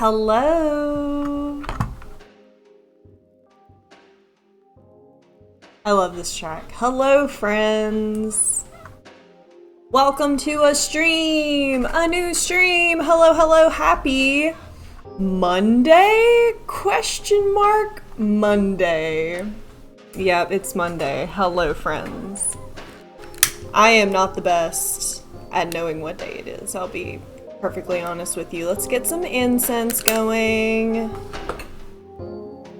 Hello. I love this track. Hello, friends. Welcome to a stream, a new stream. Hello, hello, happy Monday? Question mark Monday. Yep, it's Monday. Hello, friends. I am not the best at knowing what day it is. I'll be perfectly honest with you. Let's get some incense going.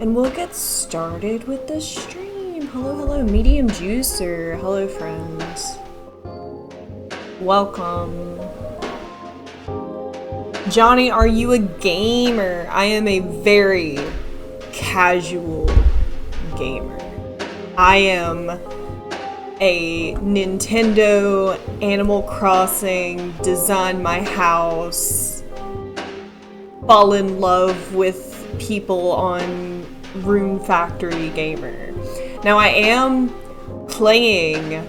And we'll get started with the stream. Hello, hello, medium juicer. Hello, friends. Welcome. Johnny, are you a gamer? I am a very casual gamer. I am a Nintendo, Animal Crossing, design my house, fall in love with people on Room Factory gamer. Now I am playing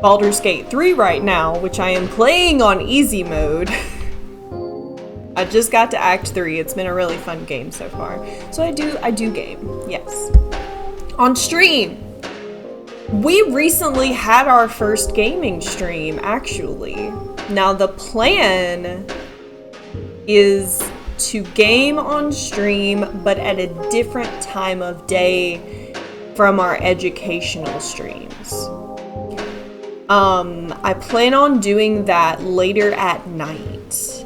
Baldur's Gate 3 right now, which I am playing on easy mode. I just got to Act 3. It's been a really fun game so far. So I do game, yes. On stream. We recently had our first gaming stream, actually. Now the plan is to game on stream, but at a different time of day from our educational streams. I plan on doing that later at night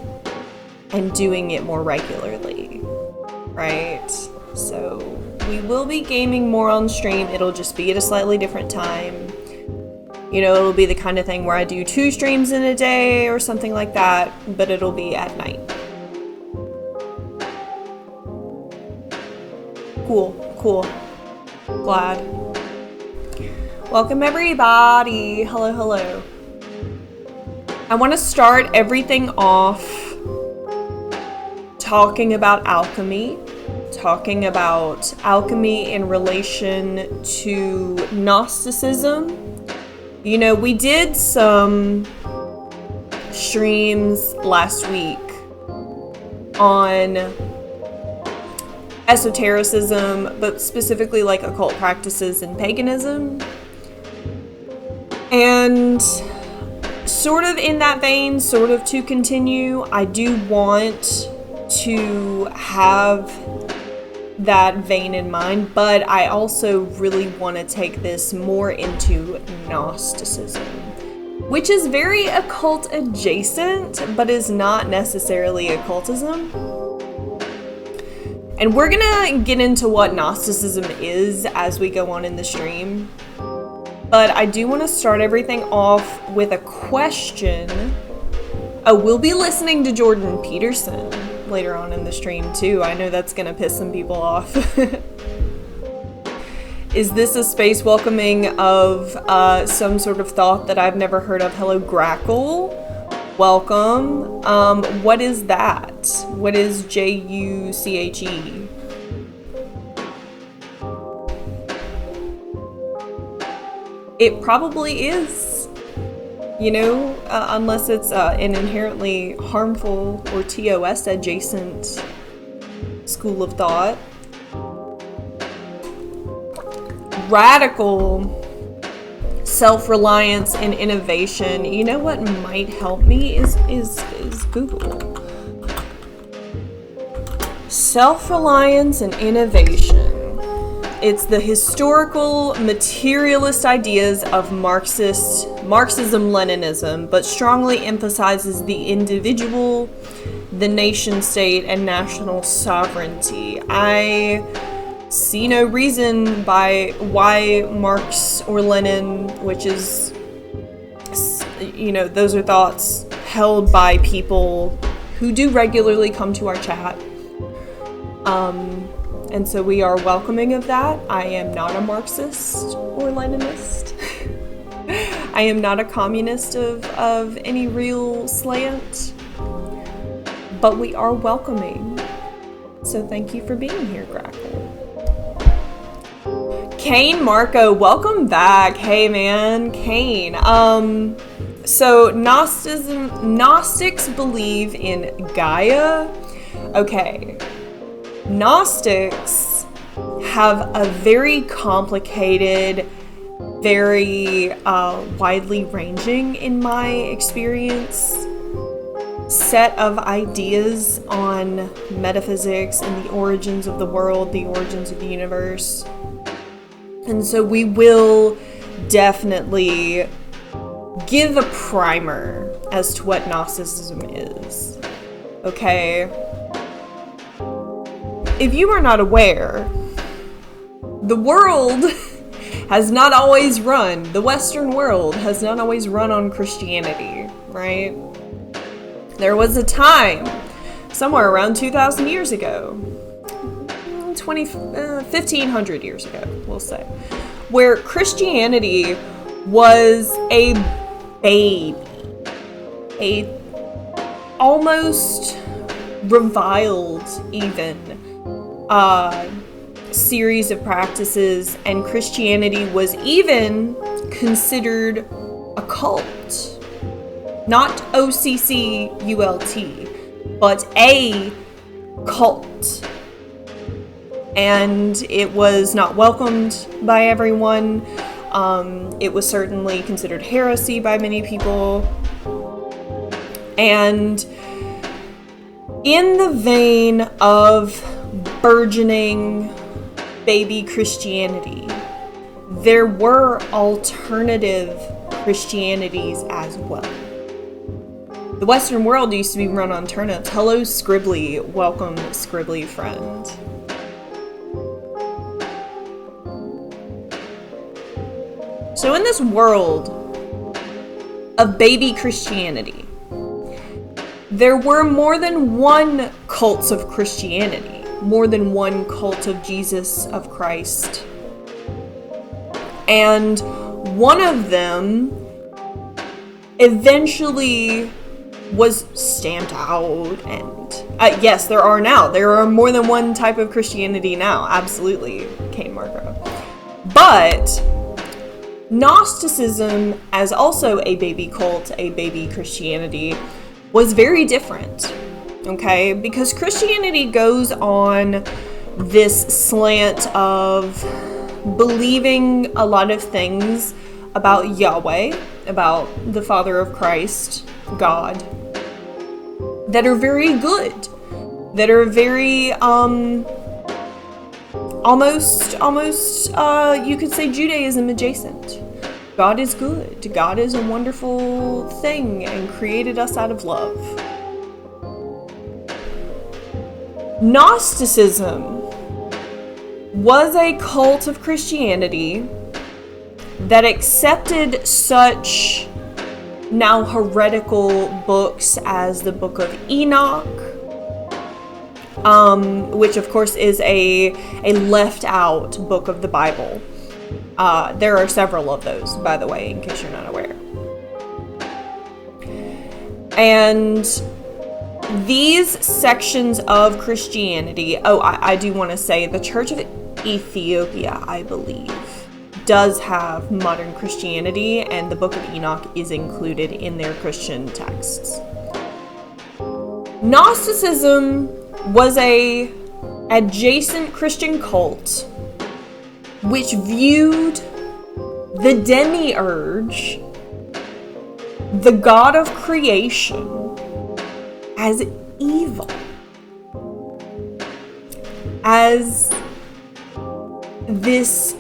and doing it more regularly, right? So we will be gaming more on stream. It'll just be at a slightly different time. You know, it'll be the kind of thing where I do 2 streams in a day or something like that, but it'll be at night. Cool. Glad. Welcome everybody. Hello, hello. I want to start everything off talking about alchemy. Talking about alchemy in relation to Gnosticism. You know, we did some streams last week on esotericism, but specifically like occult practices and paganism. And sort of in that vein, sort of to continue, I do want to have that vein in mind, but I also really want to take this more into Gnosticism, which is very occult adjacent, but is not necessarily occultism. And we're gonna get into what Gnosticism is as we go on in the stream. But I do want to start everything off with a question. Oh, we'll be listening to Jordan Peterson later on in the stream too. I know that's gonna piss some people off. Is this a space welcoming of some sort of thought that I've never heard of? Hello, Grackle. Welcome. What is that? What is JUCHE? It probably is. You know, unless it's an inherently harmful or TOS adjacent school of thought. Radical self-reliance and innovation. You know what might help me is Google. Self-reliance and innovation. It's the historical materialist ideas of Marxism-Leninism, but strongly emphasizes the individual, the nation state, and national sovereignty. I see no reason why Marx or Lenin, which is, you know, those are thoughts held by people who do regularly come to our chat. And so we are welcoming of that. I am not a Marxist or Leninist. I am not a communist of any real slant. But we are welcoming. So thank you for being here, Grackle. Kane Marco, welcome back. Hey man, Kane. So Gnostics believe in Gaia, Okay. Gnostics have a very complicated, very widely ranging, in my experience, set of ideas on metaphysics and the origins of the world, the origins of the universe. And so we will definitely give a primer as to what Gnosticism is. Okay? If you are not aware, the world has not always run, the Western world has not always run on Christianity, right? There was a time, somewhere around 2,000 years ago, 1,500 years ago, we'll say, where Christianity was a baby, a almost reviled even series of practices, and Christianity was even considered a cult. Not OCCULT, but a cult. And it was not welcomed by everyone. It was certainly considered heresy by many people. And in the vein of burgeoning baby Christianity, there were alternative Christianities as well. The Western world used to be run on turnips. Hello, Scribbly. Welcome, Scribbly friend. So in this world of baby Christianity, there were more than one cult of Christianity, more than one cult of Jesus, of Christ. And one of them eventually was stamped out, and yes, there are more than one type of Christianity now, absolutely, Kane Marco. But Gnosticism, as also a baby cult, a baby Christianity, was very different, okay? Because Christianity goes on this slant of believing a lot of things about Yahweh, about the Father of Christ, God, that are very good, that are very, almost, you could say Judaism adjacent. God is good. God is a wonderful thing and created us out of love. Gnosticism was a cult of Christianity that accepted such now heretical books as the Book of Enoch, which of course is a left out book of the Bible. There are several of those, by the way, in case you're not aware. And these sections of Christianity, I do want to say the Church of Ethiopia, I believe, does have modern Christianity, and the Book of Enoch is included in their Christian texts. Gnosticism was a adjacent Christian cult which viewed the demiurge, the god of creation, as evil, as this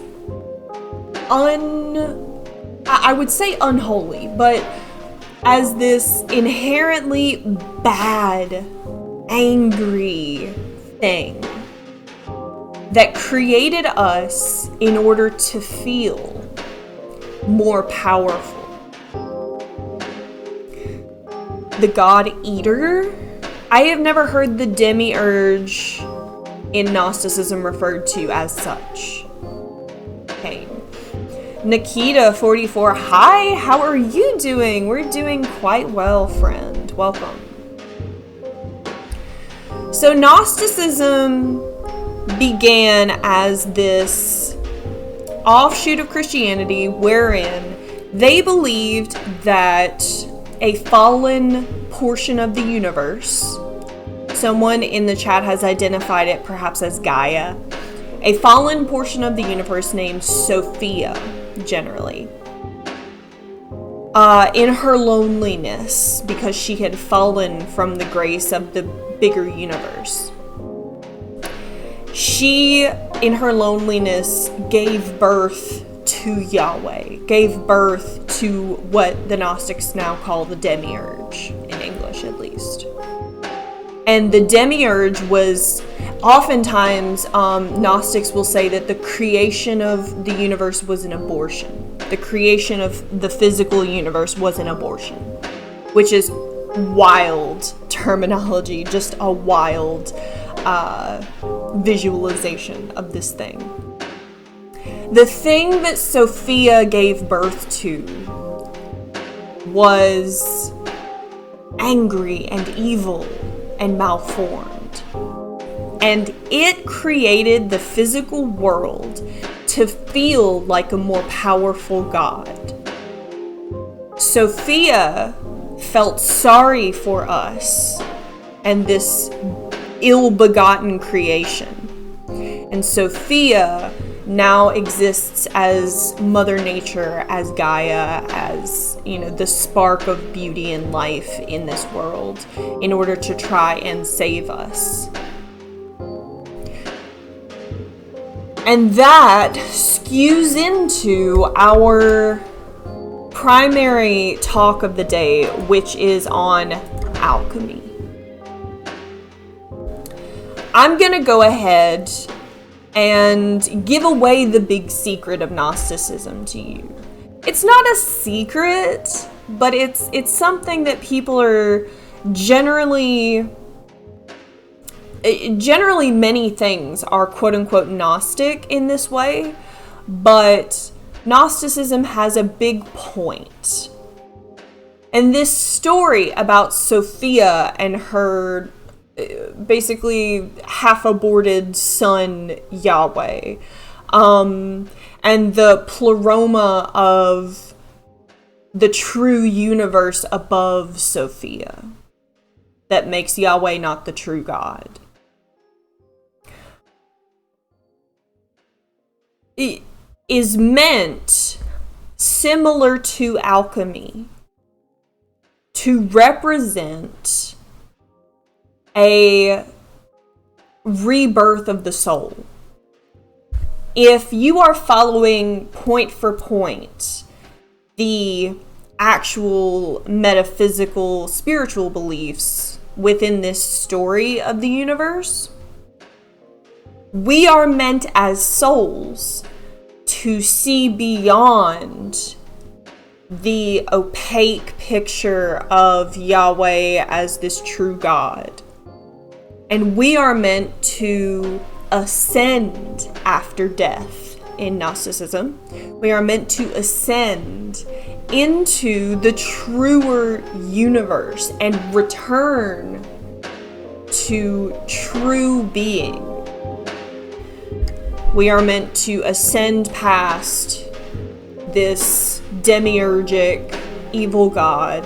I would say unholy, but as this inherently bad, angry thing that created us in order to feel more powerful. The God Eater? I have never heard the demiurge in Gnosticism referred to as such. Okay. Nikita44, hi, how are you doing? We're doing quite well, friend. Welcome. So Gnosticism began as this offshoot of Christianity wherein they believed that a fallen portion of the universe Someone in the chat has identified it perhaps as Gaia, a fallen portion of the universe named Sophia, generally. In her loneliness, because she had fallen from the grace of the bigger universe. She, in her loneliness, gave birth to Yahweh, gave birth to what the Gnostics now call the demiurge, in English at least. And the demiurge was, oftentimes, Gnostics will say that the creation of the universe was an abortion. The creation of the physical universe was an abortion, which is wild terminology, just a wild visualization of this thing. The thing that Sophia gave birth to was angry and evil and malformed. And it created the physical world to feel like a more powerful God. Sophia felt sorry for us and this ill-begotten creation. And Sophia now exists as Mother Nature, as Gaia, as, the spark of beauty and life in this world in order to try and save us. And that skews into our primary talk of the day, which is on alchemy. I'm going to go ahead and give away the big secret of Gnosticism to you. It's not a secret, but it's something that people are generally many things are quote-unquote Gnostic in this way, but Gnosticism has a big point. And this story about Sophia and her basically half-aborted son, Yahweh, and the pleroma of the true universe above Sophia that makes Yahweh not the true God. It is meant, similar to alchemy, to represent a rebirth of the soul. If you are following point for point the actual metaphysical, spiritual beliefs within this story of the universe, we are meant as souls to see beyond the opaque picture of Yahweh as this true God. And we are meant to ascend after death in Gnosticism. We are meant to ascend into the truer universe and return to true being. We are meant to ascend past this demiurgic evil god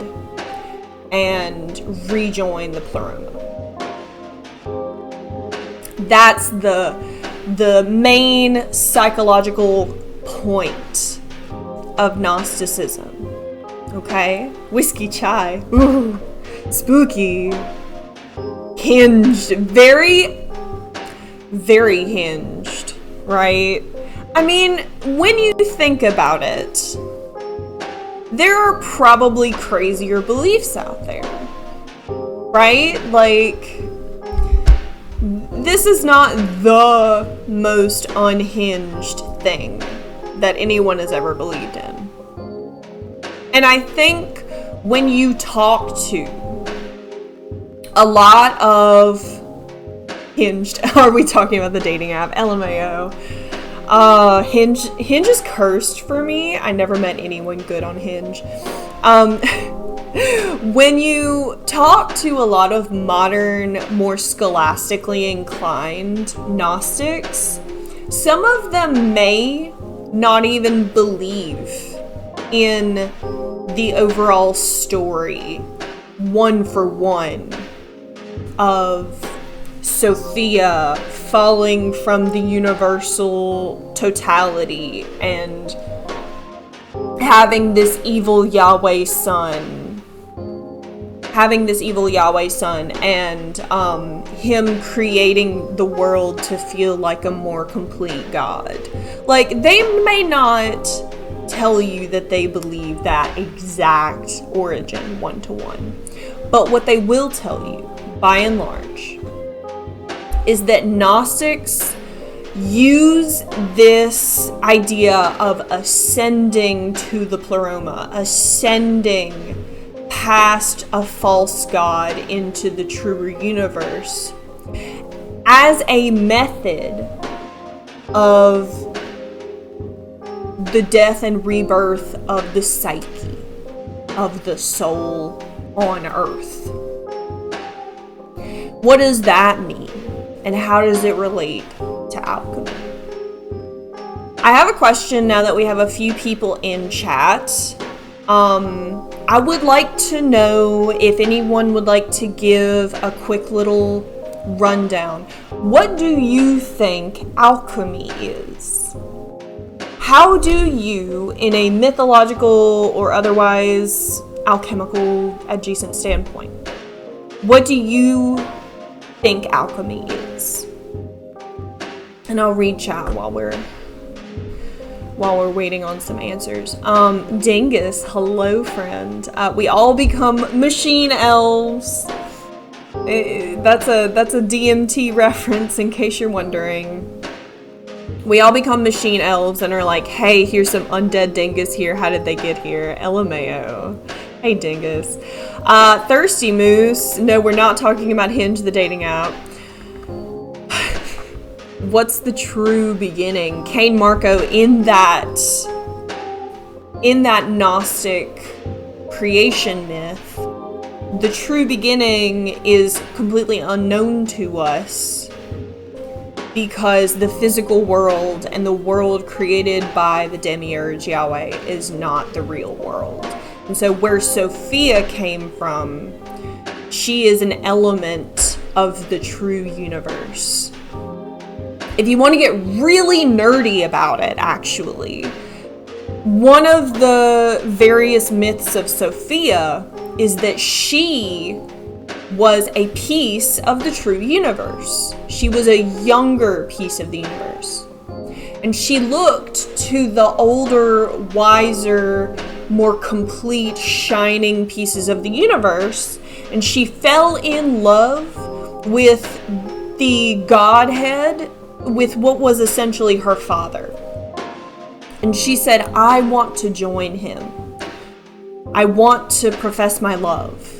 and rejoin the pleroma. That's the main psychological point of Gnosticism. Okay? Whiskey chai. Ooh, spooky. Hinged. Very, very hinged. Right? I mean, when you think about it, there are probably crazier beliefs out there. Right? Like, this is not the most unhinged thing that anyone has ever believed in. And I think when you talk to a lot of Hinged, are we talking about the dating app? LMAO. Hinge is cursed for me. I never met anyone good on Hinge. When you talk to a lot of modern, more scholastically inclined Gnostics, some of them may not even believe in the overall story, one for one, of Sophia falling from the universal totality and having this evil Yahweh son and him creating the world to feel like a more complete God. Like, they may not tell you that they believe that exact origin one-to-one, but what they will tell you, by and large, is that Gnostics use this idea of ascending to the pleroma, ascending past a false god into the truer universe, as a method of the death and rebirth of the psyche, of the soul on earth. What does that mean? And how does it relate to alchemy? I have a question now that we have a few people in chat. I would like to know if anyone would like to give a quick little rundown. What do you think alchemy is? How do you, in a mythological or otherwise alchemical adjacent standpoint, what do you think alchemy is? And I'll read chat while we're waiting on some answers. Dingus, hello friend. We all become machine elves. That's a DMT reference in case you're wondering. We all become machine elves and are like, hey, here's some undead dingus here. How did they get here? LMAO. Hey, dingus. Thirsty Moose. No, we're not talking about Hinge, the dating app. What's the true beginning? Cain Marco, in that Gnostic creation myth, the true beginning is completely unknown to us because the physical world and the world created by the demiurge Yahweh is not the real world. And so where Sophia came from, she is an element of the true universe. If you want to get really nerdy about it, actually, one of the various myths of Sophia is that she was a piece of the true universe. She was a younger piece of the universe. And she looked to the older, wiser, more complete, shining pieces of the universe, and she fell in love with the Godhead, with what was essentially her father. And she said, I want to join him. I want to profess my love.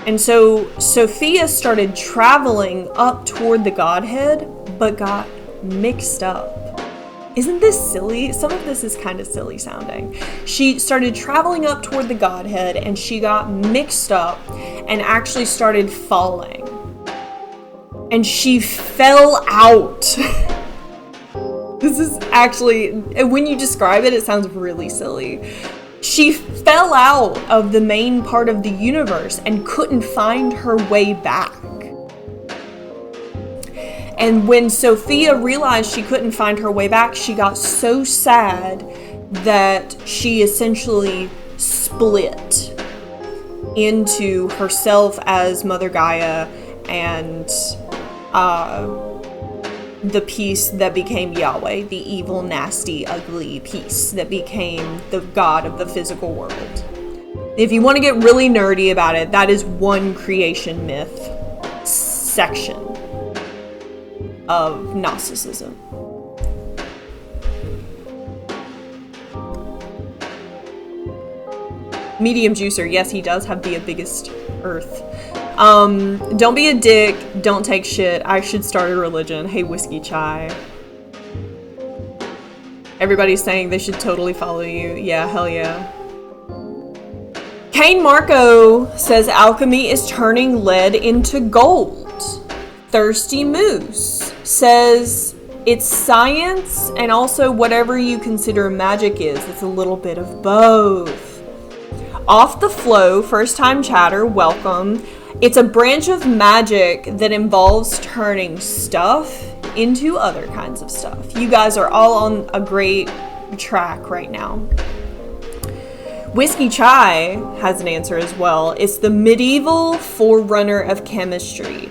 And so Sophia started traveling up toward the Godhead, but got mixed up. Isn't this silly? Some of this is kind of silly sounding. She started traveling up toward the Godhead and she got mixed up and actually started falling. And she fell out. This is actually, when you describe it, it sounds really silly. She fell out of the main part of the universe and couldn't find her way back. And when Sophia realized she couldn't find her way back, she got so sad that she essentially split into herself as Mother Gaia and the piece that became Yahweh, the evil, nasty, ugly piece that became the god of the physical world. If you want to get really nerdy about it, that is one creation myth section of Gnosticism. Medium Juicer, yes, he does have the biggest earth. Don't be a dick, don't take shit, I should start a religion. Hey, Whiskey Chai. Everybody's saying they should totally follow you. Yeah, hell yeah. Cain Marco says alchemy is turning lead into gold. Thirsty Moose says it's science and also whatever you consider magic is. It's a little bit of both. Off the Flow, first time chatter, welcome. It's a branch of magic that involves turning stuff into other kinds of stuff. You guys are all on a great track right now. Whiskey Chai has an answer as well. It's the medieval forerunner of chemistry,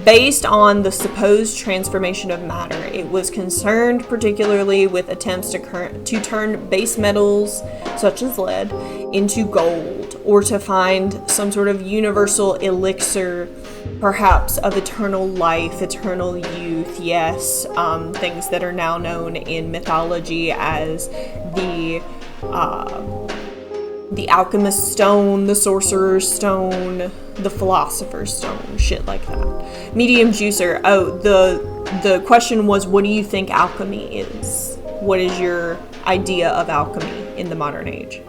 based on the supposed transformation of matter. It was concerned particularly with attempts to turn base metals, such as lead, into gold, or to find some sort of universal elixir, perhaps of eternal life, eternal youth, yes, things that are now known in mythology as the alchemist's stone, the sorcerer's stone, the philosopher's stone, shit like that. Medium juicer. Oh, the question was, what do you think alchemy is? What is your idea of alchemy in the modern age?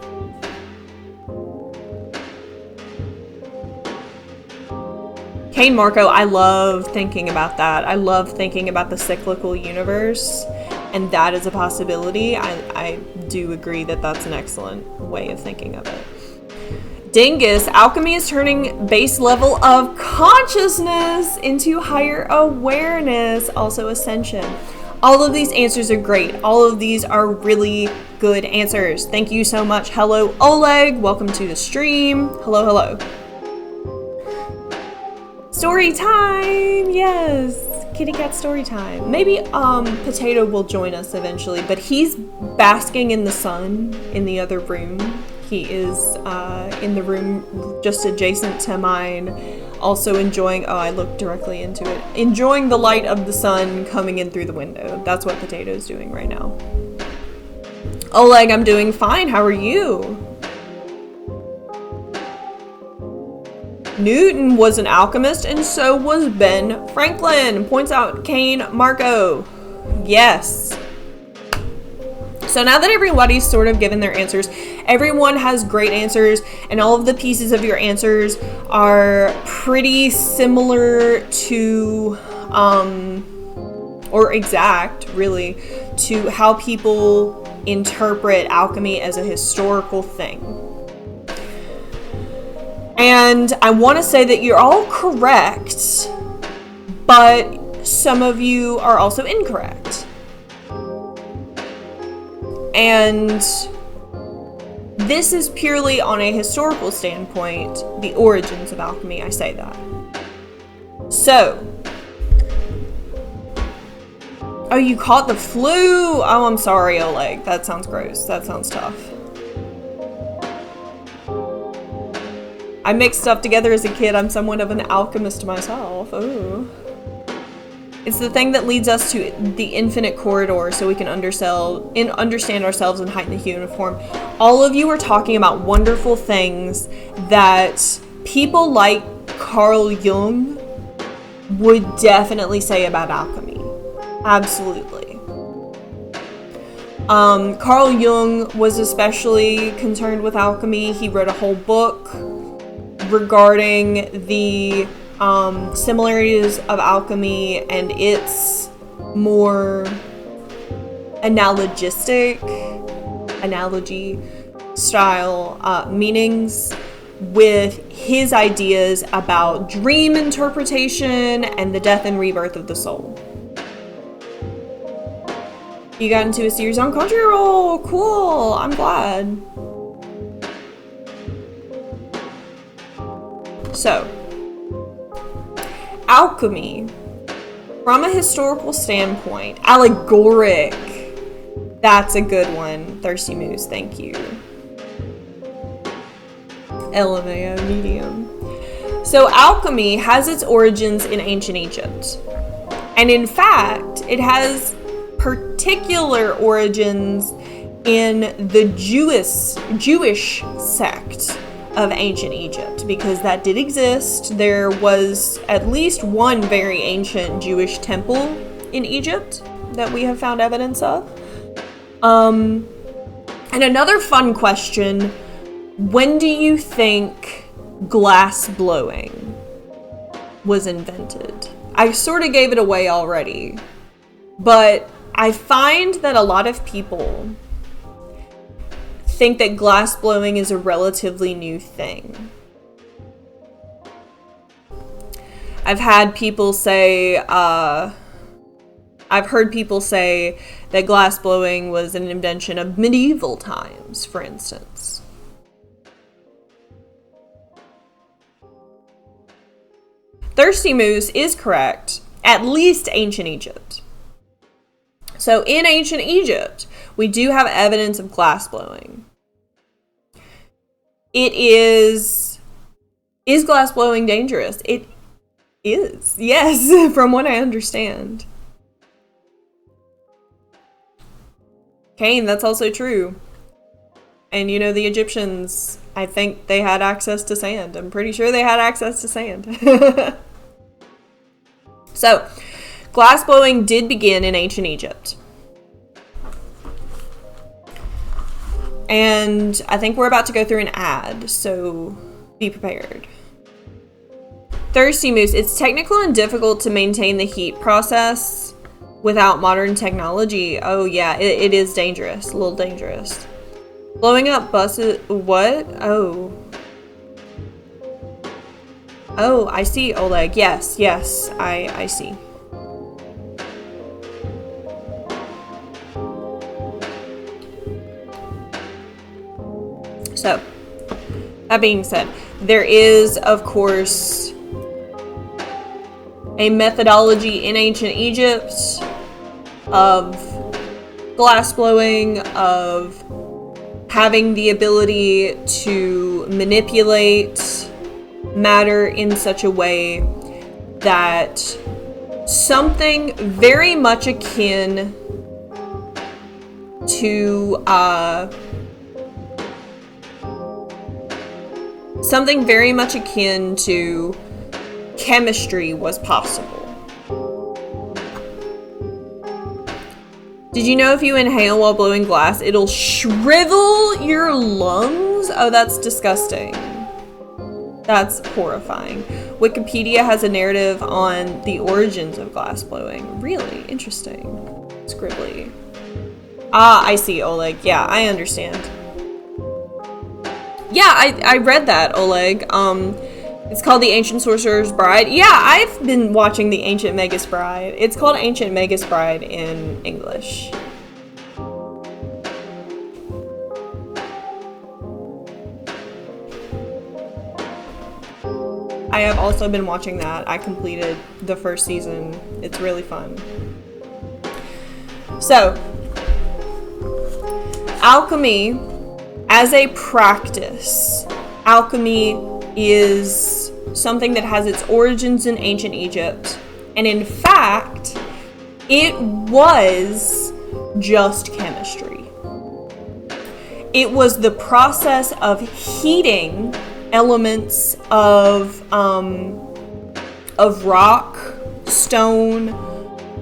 Kane Marco, I love thinking about that. I love thinking about the cyclical universe, and that is a possibility. I do agree that that's an excellent way of thinking of it. Dingus, alchemy is turning base level of consciousness into higher awareness, also ascension. All of these answers are great. All of these are really good answers. Thank you so much. Hello, Oleg. Welcome to the stream. Hello, hello. Story time! Yes! Kitty cat story time. Maybe Potato will join us eventually, but he's basking in the sun in the other room. He is in the room just adjacent to mine, also enjoying, I looked directly into it, enjoying the light of the sun coming in through the window. That's what Potato's doing right now. Oleg, I'm doing fine. How are you? Newton was an alchemist, and so was Ben Franklin, points out Kane Marco. Yes. So now that everybody's sort of given their answers, everyone has great answers, and all of the pieces of your answers are pretty similar to, or exact, really, to how people interpret alchemy as a historical thing. And I want to say that you're all correct, but some of you are also incorrect. And this is purely on a historical standpoint, the origins of alchemy, I say that. So, oh, you caught the flu? Oh, I'm sorry, Oleg. That sounds gross. That sounds tough. I mixed stuff together as a kid. I'm somewhat of an alchemist myself. Ooh. It's the thing that leads us to the infinite corridor so we can understand ourselves and heighten the human form. All of you are talking about wonderful things that people like Carl Jung would definitely say about alchemy. Absolutely. Carl Jung was especially concerned with alchemy. He wrote a whole book regarding the similarities of alchemy and its more analogy style meanings with his ideas about dream interpretation and the death and rebirth of the soul. You got into a series on Crunchyroll. Cool. I'm glad. So, alchemy, from a historical standpoint, allegoric, that's a good one. Thirsty Moose, thank you. LMAO medium. So, alchemy has its origins in ancient Egypt. And in fact, it has particular origins in the Jewish sect of ancient Egypt, because that did exist. There was at least one very ancient Jewish temple in Egypt that we have found evidence of. And another fun question, when do you think glass blowing was invented? I sort of gave it away already, but I find that a lot of people think that glass blowing is a relatively new thing. I've had people say, I've heard people say that glass blowing was an invention of medieval times, for instance. Thirsty Moose is correct, at least ancient Egypt. So in ancient Egypt, we do have evidence of glass blowing. Is glass blowing dangerous? It is, yes, from what I understand. Cain, that's also true. And you know, the Egyptians, I think they had access to sand. I'm pretty sure they had access to sand. So, glass blowing did begin in ancient Egypt. And I think we're about to go through an ad, so be prepared. Thirsty Moose, it's technical and difficult to maintain the heat process without modern technology. Oh yeah, it is dangerous, a little dangerous. Blowing up buses, what? Oh, I see, Oleg. Yes, I see. So, that being said, there is, of course, a methodology in ancient Egypt of glass blowing, of having the ability to manipulate matter in such a way that something very much akin to chemistry was possible. Did you know if you inhale while blowing glass, it'll shrivel your lungs? Oh, that's disgusting. That's horrifying. Wikipedia has a narrative on the origins of glass blowing. Really interesting. Scribbly. Ah, I see, Oleg. Yeah, I understand. Yeah, I read that, Oleg. It's called The Ancient Sorcerer's Bride. Yeah, I've been watching The Ancient Magus Bride. It's called Ancient Magus Bride in English. I have also been watching that. I completed the first season. It's really fun. So, alchemy as a practice. Alchemy is something that has its origins in ancient Egypt. And in fact, it was just chemistry. It was the process of heating elements of rock, stone,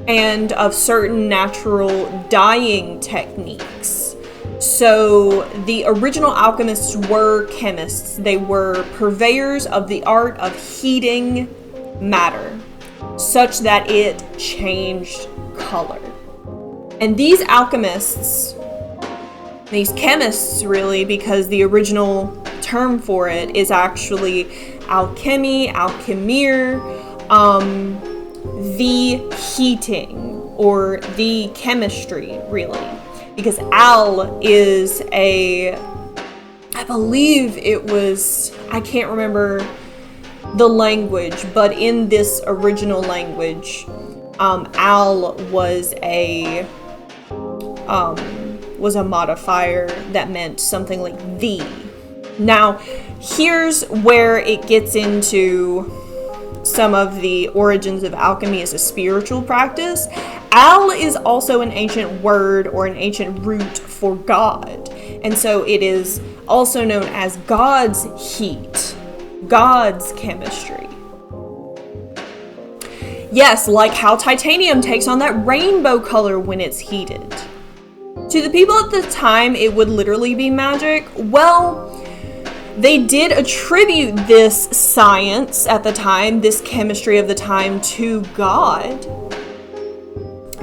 and of certain natural dyeing techniques. So the original alchemists were chemists. They were purveyors of the art of heating matter such that it changed color. And these alchemists, these chemists really, because the original term for it is actually alchemy, alchemir, the heating or the chemistry really. Because al is I believe it was, I can't remember the language, but in this original language, al was a modifier that meant something like the. Now, here's where it gets into some of the origins of alchemy as a spiritual practice. Al is also an ancient word or an ancient root for God. And so it is also known as God's heat, God's chemistry. Yes, like how titanium takes on that rainbow color when it's heated. To the people at the time, it would literally be magic. Well, they did attribute this science at the time, this chemistry of the time, to God.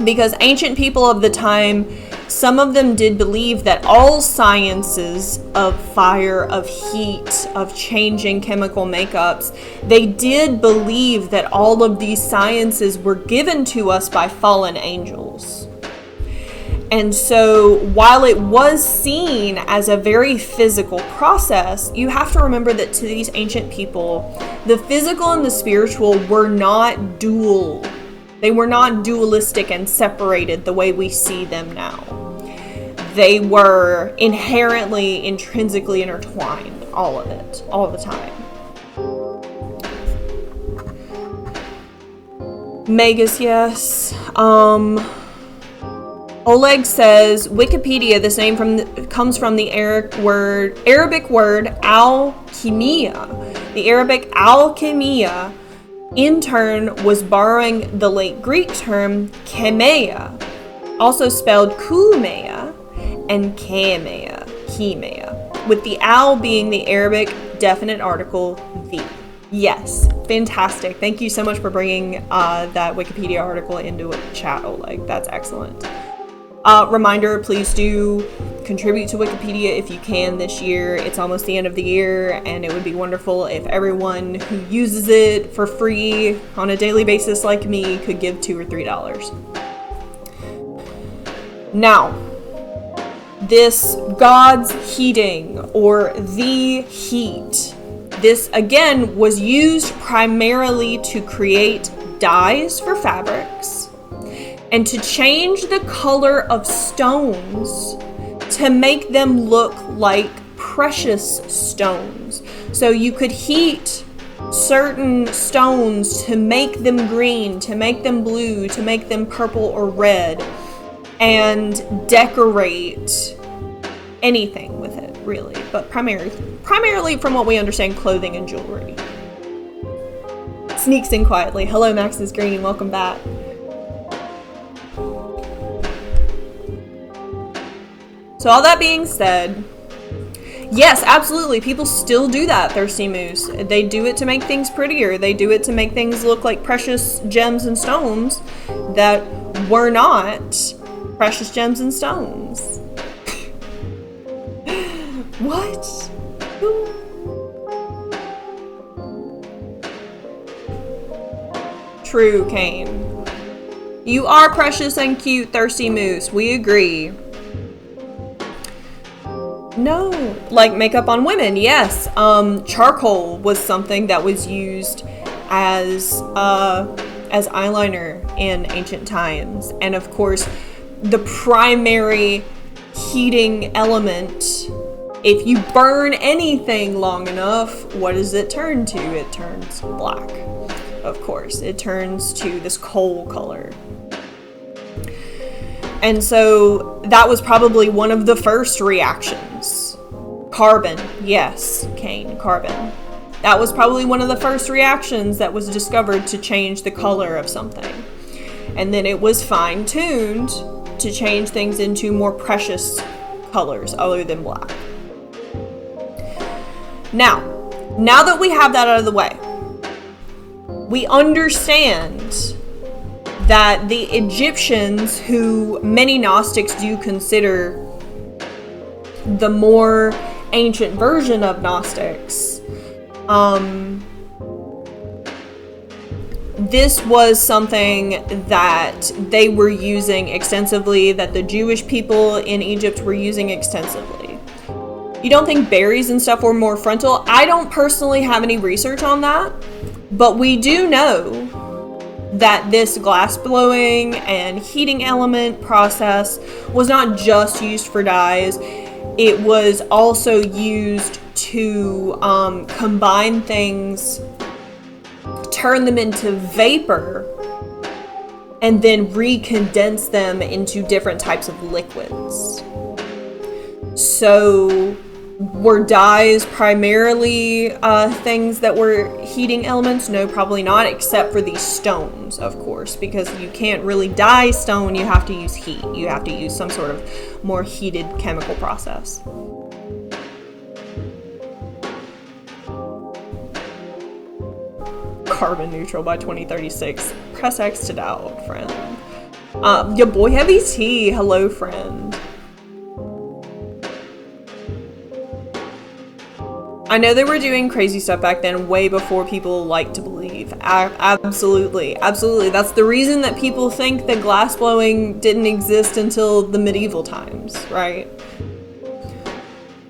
Because ancient people of the time some of them did believe that all sciences of fire, of heat, of changing chemical makeups, they did believe that all of these sciences were given to us by fallen angels. And so while it was seen as a very physical process, you have to remember that to these ancient people, the physical and the spiritual were not dual. They were not dualistic and separated the way we see them now. They were inherently, intrinsically intertwined, all of it, all the time. Magus, yes. Oleg says, Wikipedia, this name comes from the Arabic word alchemia. The Arabic alchemia, in turn, was borrowing the late Greek term chemeia, also spelled kumeia and chemeia, with the al being the Arabic definite article the. Yes, fantastic. Thank you so much for bringing that Wikipedia article into a chat, Oleg. That's excellent. Reminder, please do contribute to Wikipedia if you can this year. It's almost the end of the year, and it would be wonderful if everyone who uses it for free on a daily basis like me could give $2 or $3. Now, this God's heating, or the heat, this again was used primarily to create dyes for fabrics and to change the color of stones to make them look like precious stones. So you could heat certain stones to make them green, to make them blue, to make them purple or red, and decorate anything with it, really. But primarily from what we understand, clothing and jewelry. Sneaks in quietly. Hello, Max is Green. Welcome back. So all that being said, yes, absolutely, people still do that, Thirsty Moose. They do it to make things prettier. They do it to make things look like precious gems and stones that were not precious gems and stones. What? True, Kane. You are precious and cute, Thirsty Moose. We agree. No, like makeup on women, yes. Charcoal was something that was used as eyeliner in ancient times. And of course, the primary heating element, if you burn anything long enough, what does it turn to? It turns black. Of course, it turns to this coal color. And so that was probably one of the first reactions. Carbon, yes, Kane, carbon. That was probably one of the first reactions that was discovered to change the color of something. And then it was fine-tuned to change things into more precious colors other than black. Now that we have that out of the way, we understand that the Egyptians, who many Gnostics do consider the more ancient version of Gnostics, this was something that they were using extensively, that the Jewish people in Egypt were using extensively. You don't think berries and stuff were more frontal? I don't personally have any research on that, but we do know that this glass blowing and heating element process was not just used for dyes. It was also used to combine things, turn them into vapor, and then recondense them into different types of liquids. So were dyes primarily things that were heating elements? No, probably not, except for these stones, of course, because you can't really dye stone. You have to use heat. You have to use some sort of more heated chemical process. Carbon neutral by 2036. Press X to doubt, friend. Your boy Heavy T. Hello, friend. I know they were doing crazy stuff back then, way before people like to believe. Absolutely. That's the reason that people think that glass blowing didn't exist until the medieval times, right?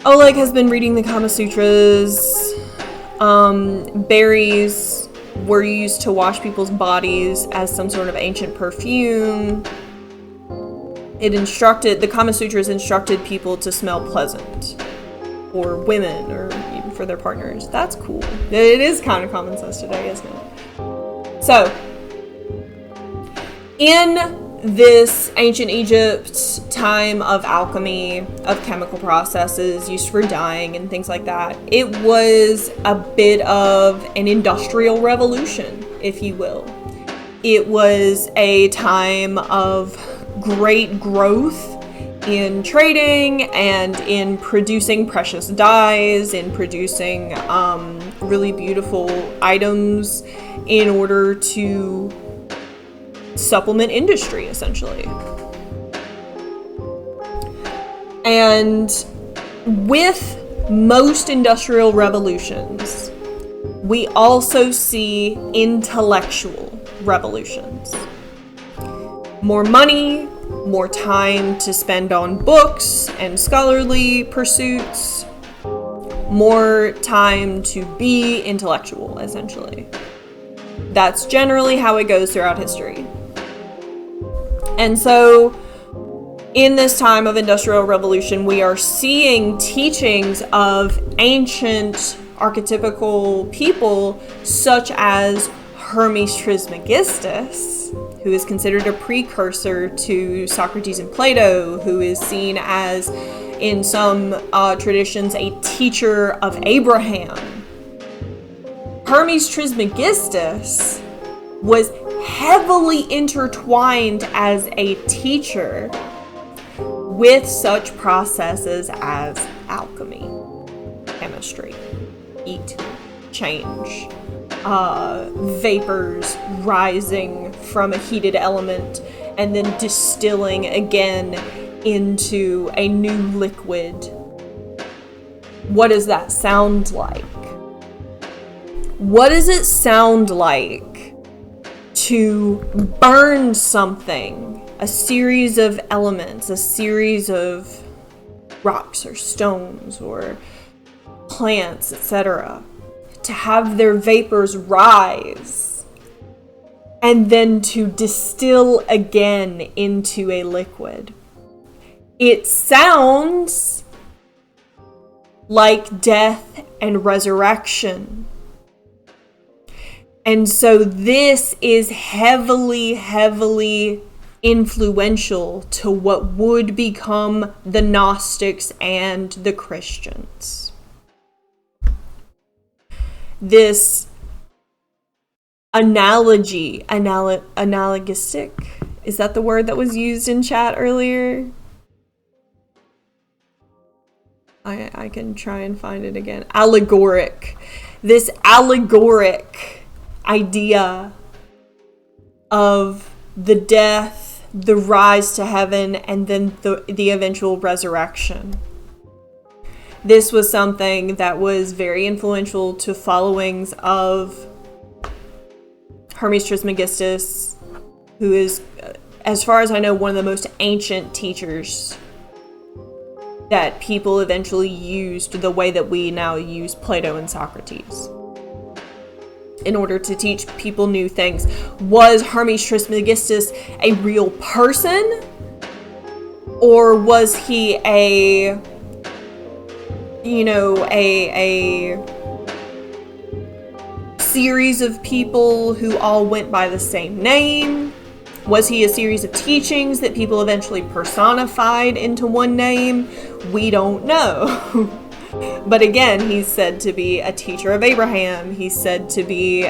Oleg has been reading the Kama Sutras. Berries were used to wash people's bodies as some sort of ancient perfume. The Kama Sutras instructed people to smell pleasant, or women, or even for their partners. That's cool. It is kind of common sense today, isn't it? So, in this ancient Egypt time of alchemy, of chemical processes used for dyeing and things like that, it was a bit of an industrial revolution, if you will. It was a time of great growth in trading and in producing precious dyes, in producing really beautiful items in order to supplement industry, essentially. And with most industrial revolutions, we also see intellectual revolutions. More money, more time to spend on books and scholarly pursuits, more time to be intellectual, essentially. That's generally how it goes throughout history. And so, in this time of Industrial Revolution, we are seeing teachings of ancient archetypical people, such as Hermes Trismegistus, who is considered a precursor to Socrates and Plato, who is seen as, in some traditions, a teacher of Abraham. Hermes Trismegistus was heavily intertwined as a teacher with such processes as alchemy, chemistry, heat, change, vapors rising from a heated element and then distilling again into a new liquid. What does that sound like? What does it sound like to burn something, a series of elements, a series of rocks or stones or plants, etc., to have their vapors rise and then to distill again into a liquid? It sounds like death and resurrection. And so this is heavily influential to what would become the Gnostics and the Christians. This analogistic, is that the word that was used in chat earlier? I can try and find it again. Allegoric. This allegoric idea of the death, the rise to heaven, and then the eventual resurrection. This was something that was very influential to followings of Hermes Trismegistus, who is, as far as I know, one of the most ancient teachers that people eventually used the way that we now use Plato and Socrates in order to teach people new things. Was Hermes Trismegistus a real person? Or was he a series of people who all went by the same name? Was he a series of teachings that people eventually personified into one name? We don't know. But again, he's said to be a teacher of Abraham. He's said to be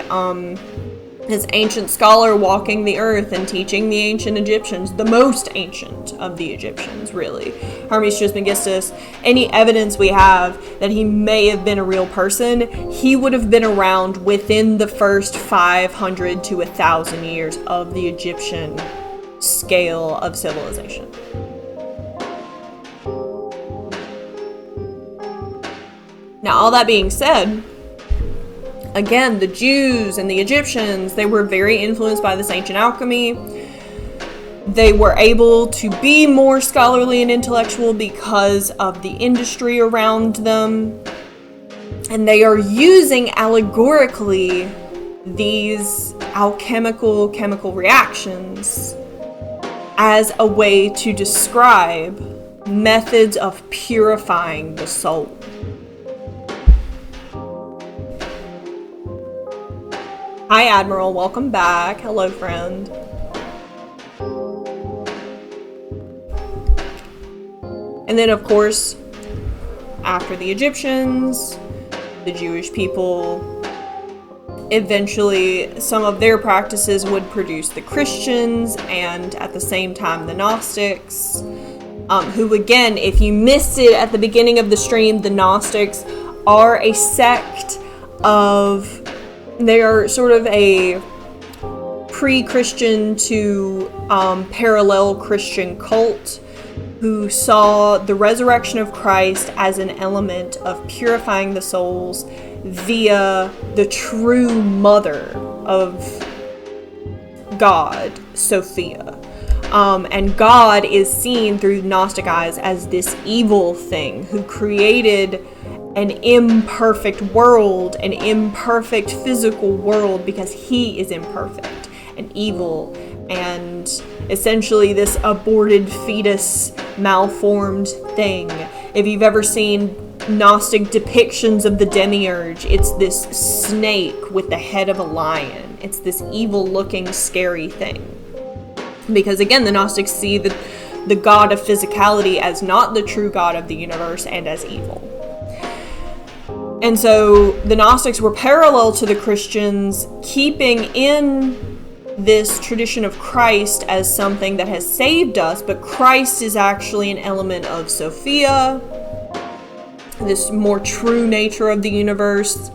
this ancient scholar walking the earth and teaching the ancient Egyptians, the most ancient of the Egyptians, really. Hermes Trismegistus, any evidence we have that he may have been a real person, he would have been around within the first 500 to 1,000 years of the Egyptian scale of civilization. Now, all that being said, again, the Jews and the Egyptians, they were very influenced by this ancient alchemy. They were able to be more scholarly and intellectual because of the industry around them. And they are using allegorically these chemical reactions as a way to describe methods of purifying the soul. Hi, Admiral. Welcome back. Hello, friend. And then, of course, after the Egyptians, the Jewish people, eventually some of their practices would produce the Christians, and at the same time the Gnostics, who, again, if you missed it at the beginning of the stream, the Gnostics are a sect of... They are sort of a pre-Christian to parallel Christian cult who saw the resurrection of Christ as an element of purifying the souls via the true mother of God, Sophia. And God is seen through Gnostic eyes as this evil thing who created an imperfect world, an imperfect physical world, because he is imperfect and evil and essentially this aborted fetus, malformed thing. If you've ever seen Gnostic depictions of the demiurge, it's this snake with the head of a lion. It's this evil looking scary thing. Because again, the Gnostics see the god of physicality as not the true god of the universe and as evil. And so the Gnostics were parallel to the Christians, keeping in this tradition of Christ as something that has saved us, but Christ is actually an element of Sophia, this more true nature of the universe,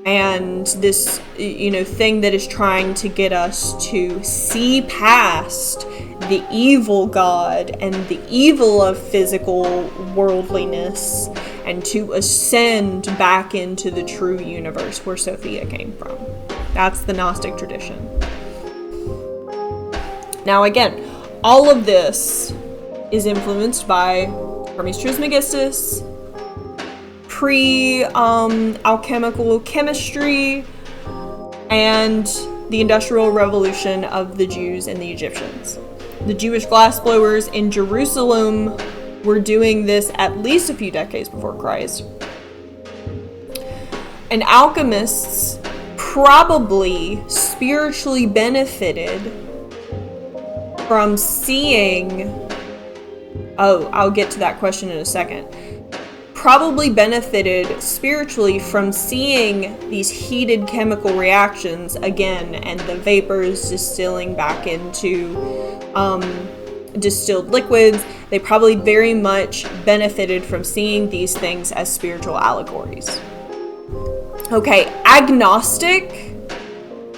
and this, thing that is trying to get us to see past the evil God and the evil of physical worldliness, and to ascend back into the true universe where Sophia came from. That's the Gnostic tradition. Now again, all of this is influenced by Hermes Trismegistus, pre-alchemical chemistry, and the Industrial Revolution of the Jews and the Egyptians. The Jewish glassblowers in Jerusalem were doing this at least a few decades before Christ. And alchemists probably spiritually benefited from seeing... Oh, I'll get to that question in a second. Probably benefited spiritually from seeing these heated chemical reactions again, and the vapors distilling back into distilled liquids. They probably very much benefited from seeing these things as spiritual allegories. Okay, agnostic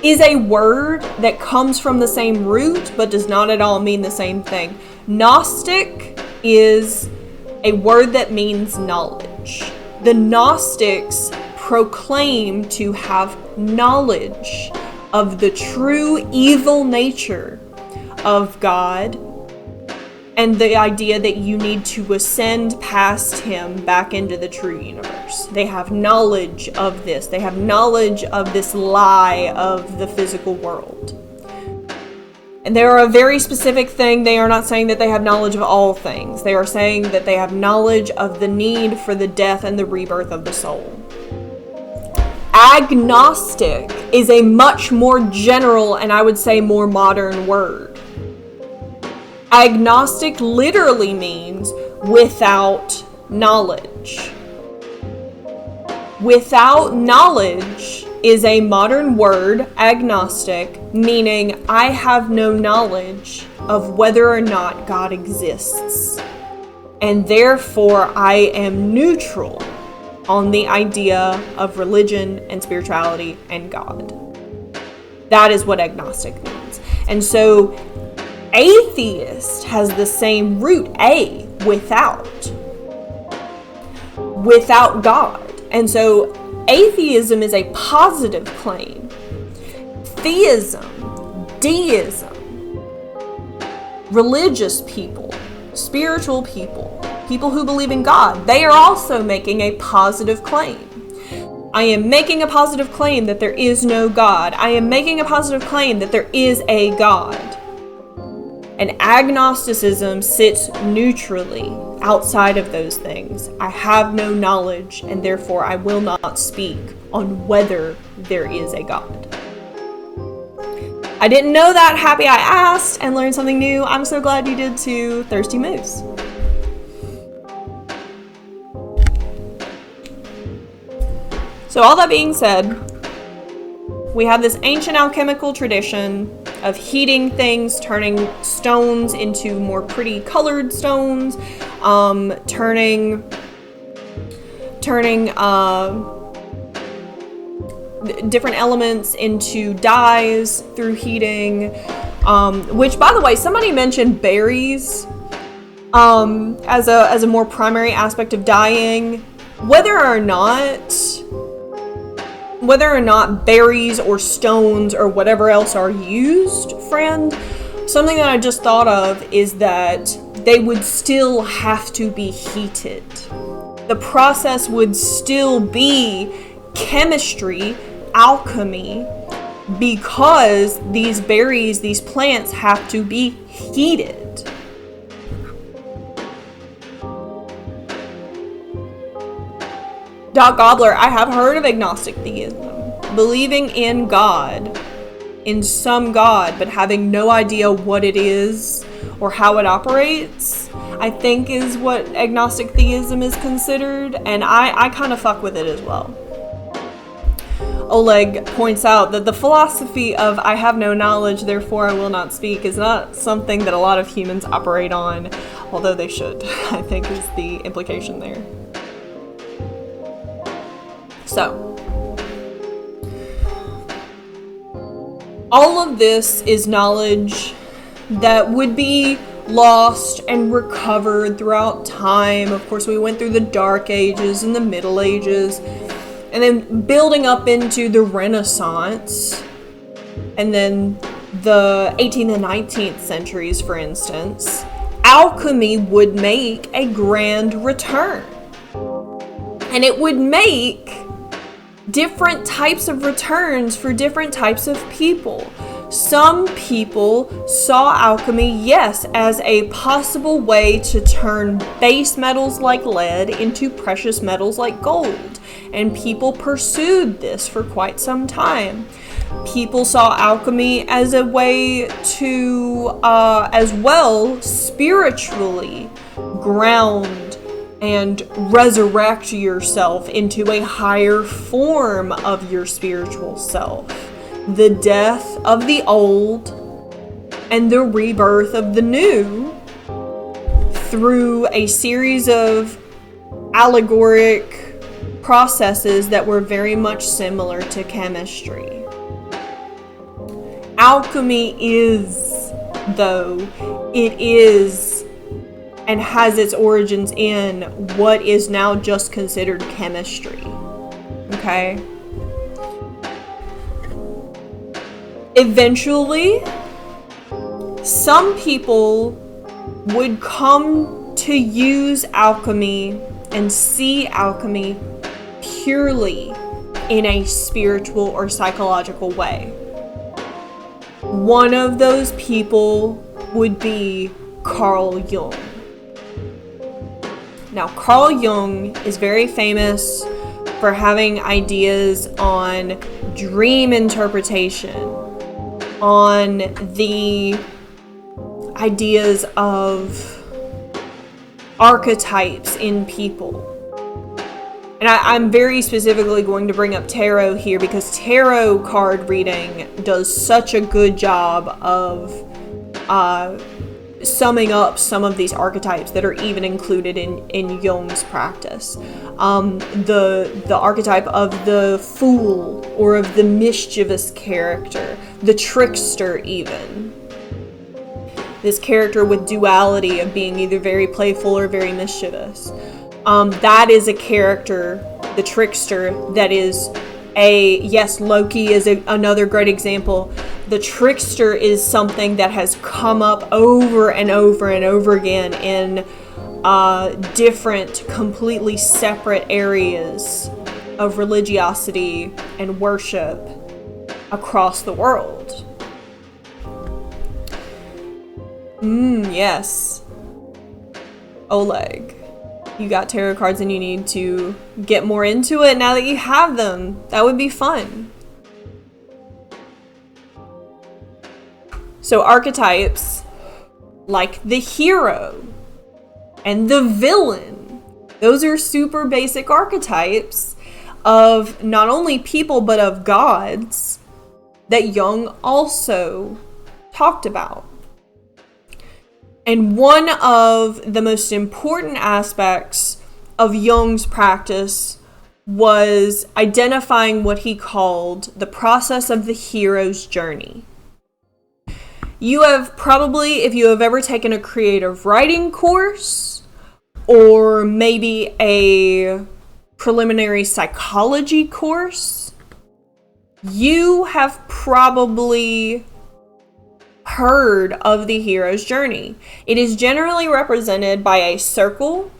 is a word that comes from the same root, but does not at all mean the same thing. Gnostic is a word that means knowledge. The Gnostics proclaim to have knowledge of the true evil nature of God, and the idea that you need to ascend past him back into the true universe. They have knowledge of this. They have knowledge of this lie of the physical world. And they are a very specific thing. They are not saying that they have knowledge of all things. They are saying that they have knowledge of the need for the death and the rebirth of the soul. Agnostic is a much more general and I would say more modern word. Agnostic literally means without knowledge. Without knowledge is a modern word, agnostic, meaning I have no knowledge of whether or not God exists. And therefore I am neutral on the idea of religion and spirituality and God. That is what agnostic means. And so atheist has the same root, without God. And so atheism is a positive claim. Theism, deism, religious people, spiritual people, people who believe in God, they are also making a positive claim. I am making a positive claim that there is no God. I am making a positive claim that there is a God. And agnosticism sits neutrally outside of those things. I have no knowledge, and therefore I will not speak on whether there is a God. I didn't know that. Happy I asked and learned something new. I'm so glad you did too. Thirsty Moose. So all that being said, we have this ancient alchemical tradition of heating things, turning stones into more pretty colored stones, turning different elements into dyes through heating, which, by the way, somebody mentioned berries as a more primary aspect of dyeing. Whether or not berries or stones or whatever else are used, friend, something that I just thought of is that they would still have to be heated. The process would still be chemistry, alchemy, because these berries, these plants have to be heated. Doc Gobbler, I have heard of agnostic theism, believing in God, in some God, but having no idea what it is or how it operates, I think is what agnostic theism is considered, and I kind of fuck with it as well. Oleg points out that the philosophy of I have no knowledge, therefore I will not speak is not something that a lot of humans operate on, although they should, I think is the implication there. So, all of this is knowledge that would be lost and recovered throughout time. Of course, we went through the Dark Ages and the Middle Ages, and then building up into the Renaissance, and then the 18th and 19th centuries, for instance, alchemy would make a grand return. And it would make different types of returns for different types of people. Some people saw alchemy, yes, as a possible way to turn base metals like lead into precious metals like gold. And people pursued this for quite some time. People saw alchemy as a way to, as well, spiritually ground and resurrect yourself into a higher form of your spiritual self. The death of the old and the rebirth of the new through a series of allegoric processes that were very much similar to chemistry. Alchemy is, though, it is and has its origins in what is now just considered chemistry. Okay? Eventually, some people would come to use alchemy and see alchemy purely in a spiritual or psychological way. One of those people would be Carl Jung. Now, Carl Jung is very famous for having ideas on dream interpretation, on the ideas of archetypes in people. And I'm very specifically going to bring up tarot here because tarot card reading does such a good job of summing up some of these archetypes that are even included in Jung's practice. The archetype of the fool or of the mischievous character, the trickster even. This character with duality of being either very playful or very mischievous. That is a character the trickster that is yes, Loki is another great example. The trickster is something that has come up over and over and over again in different, completely separate areas of religiosity and worship across the world. Yes. Oleg, you got tarot cards and you need to get more into it now that you have them. That would be fun. So archetypes like the hero and the villain, those are super basic archetypes of not only people but of gods that Jung also talked about. And one of the most important aspects of Jung's practice was identifying what he called the process of the hero's journey. You have probably, if you have ever taken a creative writing course, or maybe a preliminary psychology course, you have probably heard of the hero's journey. It is generally represented by a circle,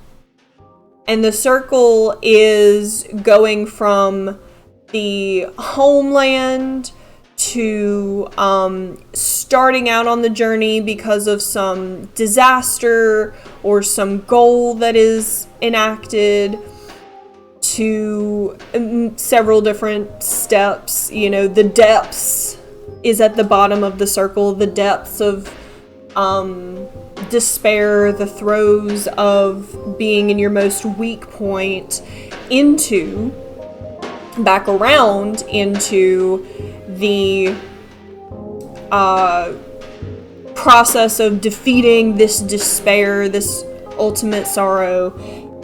and the circle is going from the homeland to starting out on the journey because of some disaster or some goal that is enacted, to several different steps. You know, the depths is at the bottom of the circle, the depths of despair, the throes of being in your most weak point, into back around into the process of defeating this despair, this ultimate sorrow,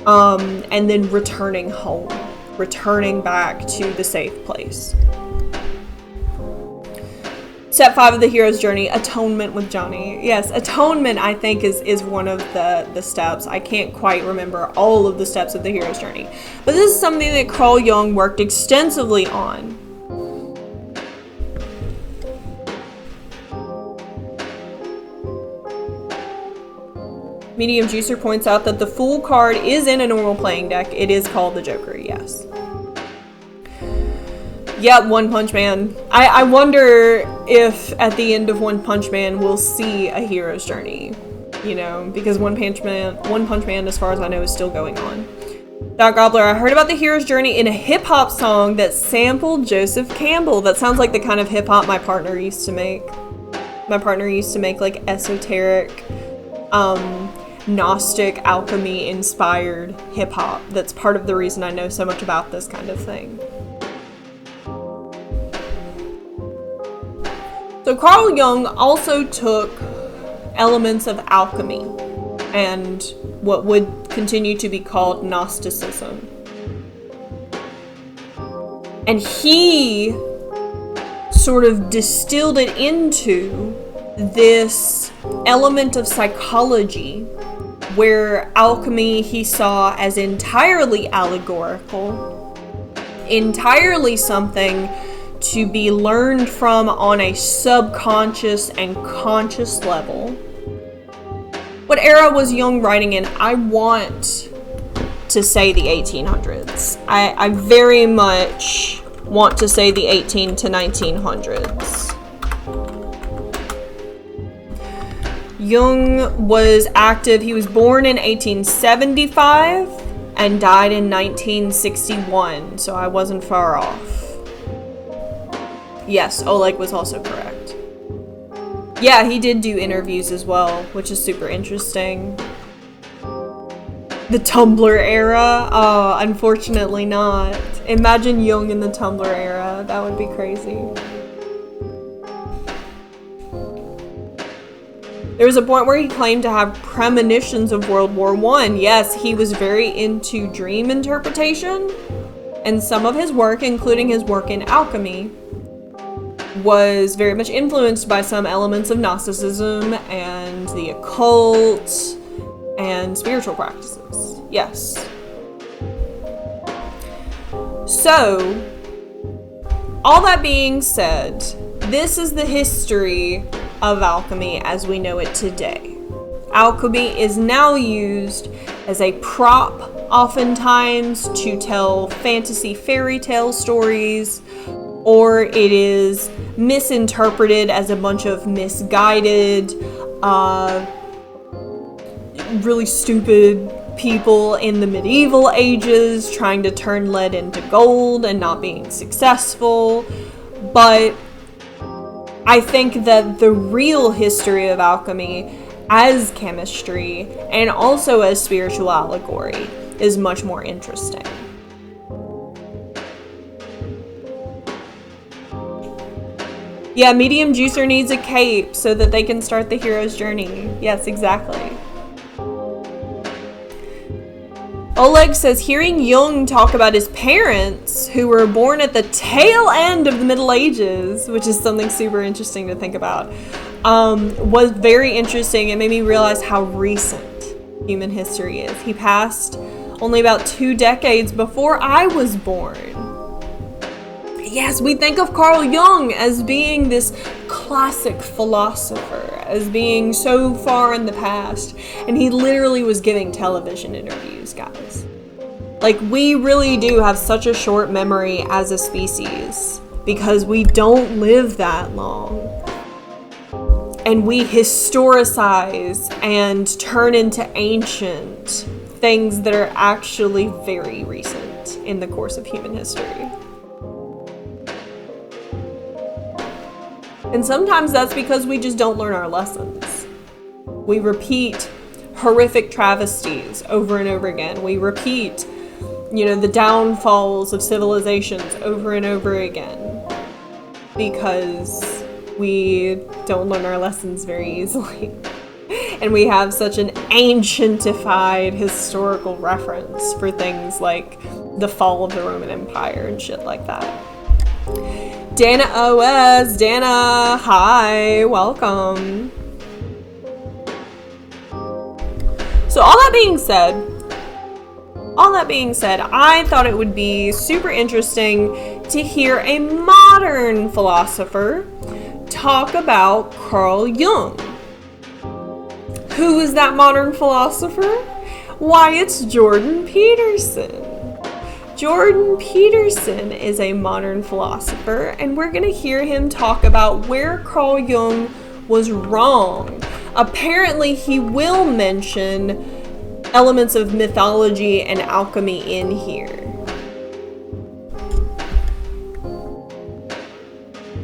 and then returning home, returning back to the safe place. Step 5 of the hero's journey, atonement with Johnny. Yes, atonement, I think, is one of the steps. I can't quite remember all of the steps of the hero's journey. But this is something that Carl Jung worked extensively on. Medium Juicer points out that the Fool card is in a normal playing deck. It is called the Joker, yes. Yep, One Punch Man. I wonder if at the end of One Punch Man we'll see a hero's journey, you know, because One Punch Man, as far as I know, is still going on. Doc Gobbler, I heard about the hero's journey in a hip-hop song that sampled Joseph Campbell. That sounds like the kind of hip-hop my partner used to make. My partner used to make, like, esoteric, Gnostic, Alchemy-inspired hip-hop. That's part of the reason I know so much about this kind of thing. So Carl Jung also took elements of alchemy and what would continue to be called Gnosticism. And he sort of distilled it into this element of psychology where alchemy he saw as entirely allegorical, entirely something to be learned from on a subconscious and conscious level. What era was Jung writing in? I want to say the 1800s. I very much want to say the 18 to 1900s. Jung was active. He was born in 1875 and died in 1961, so I wasn't far off. Yes, Oleg was also correct. Yeah, he did do interviews as well, which is super interesting. The Tumblr era? Oh, unfortunately not. Imagine Jung in the Tumblr era. That would be crazy. There was a point where he claimed to have premonitions of World War I. Yes, he was very into dream interpretation, and some of his work, including his work in alchemy, was very much influenced by some elements of Gnosticism and the occult and spiritual practices. Yes. So, all that being said, this is the history of alchemy as we know it today. Alchemy is now used as a prop, oftentimes, to tell fantasy fairy tale stories, or it is misinterpreted as a bunch of misguided, really stupid people in the medieval ages trying to turn lead into gold and not being successful. But I think that the real history of alchemy as chemistry and also as spiritual allegory is much more interesting. Yeah, medium juicer needs a cape so that they can start the hero's journey. Yes, exactly. Oleg says, hearing Jung talk about his parents, who were born at the tail end of the Middle Ages, which is something super interesting to think about, was very interesting. It made me realize how recent human history is. He passed only about 2 decades before I was born. Yes, we think of Carl Jung as being this classic philosopher, as being so far in the past, and he literally was giving television interviews, guys. Like, we really do have such a short memory as a species, because we don't live that long. And we historicize and turn into ancient things that are actually very recent in the course of human history. And sometimes that's because we just don't learn our lessons. We repeat horrific travesties over and over again. We repeat, the downfalls of civilizations over and over again because we don't learn our lessons very easily. And we have such an ancientified historical reference for things like the fall of the Roman Empire and shit like that. Dana OS, Dana, hi, welcome. So all that being said, I thought it would be super interesting to hear a modern philosopher talk about Carl Jung. Who is that modern philosopher? Why, it's Jordan Peterson. Jordan Peterson is a modern philosopher, and we're going to hear him talk about where Carl Jung was wrong. Apparently, he will mention elements of mythology and alchemy in here.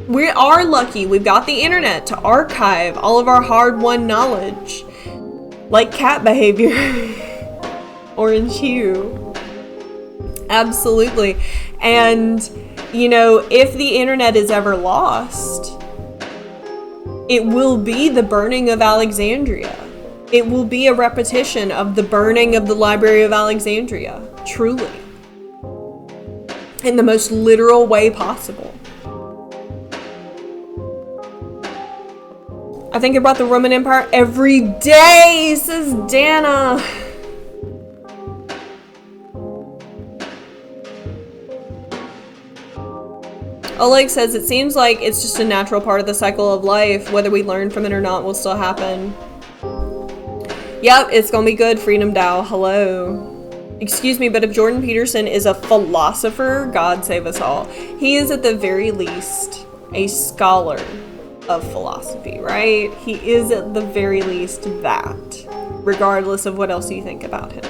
We are lucky. We've got the internet to archive all of our hard-won knowledge, like cat behavior, orange hue. Absolutely. And, if the internet is ever lost, it will be the burning of Alexandria. It will be a repetition of the burning of the Library of Alexandria, truly. In the most literal way possible. I think about the Roman Empire every day, says Dana. Oleg says, it seems like it's just a natural part of the cycle of life. Whether we learn from it or not will still happen. Yep, it's gonna be good, Freedom Dow. Hello. Excuse me, but if Jordan Peterson is a philosopher, God save us all. He is at the very least a scholar of philosophy, right? He is at the very least that, regardless of what else you think about him.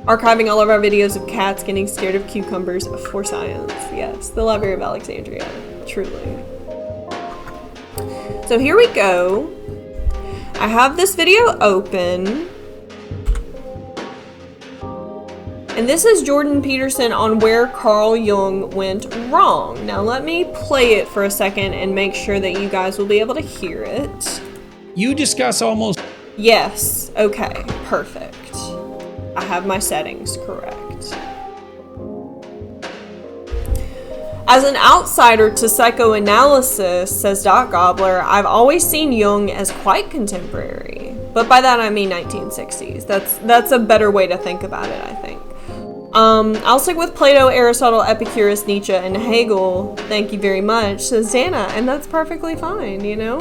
Archiving all of our videos of cats getting scared of cucumbers for science. Yes, the Library of Alexandria, truly. So here we go. I have this video open. And this is Jordan Peterson on where Carl Jung went wrong. Now let me play it for a second and make sure that you guys will be able to hear it. You discuss almost... Yes, okay, perfect. I have my settings correct. As an outsider to psychoanalysis, says Doc Gobbler, I've always seen Jung as quite contemporary. But by that I mean 1960s. That's a better way to think about it, I think. I'll stick with Plato, Aristotle, Epicurus, Nietzsche, and Hegel. Thank you very much, says Dana, and that's perfectly fine, you know?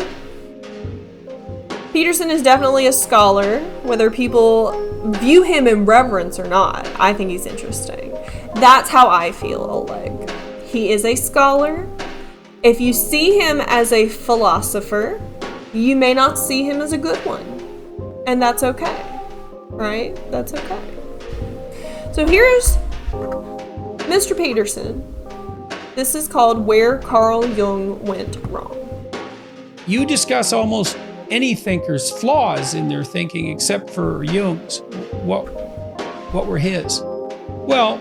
Peterson is definitely a scholar, whether people view him in reverence or not. I think he's interesting. That's how I feel, Oleg. He is a scholar. If you see him as a philosopher, you may not see him as a good one. And that's okay, right? That's okay. So here's Mr. Peterson. This is called Where Carl Jung Went Wrong. You discuss almost any thinker's flaws in their thinking except for Jung's. What were his? Well,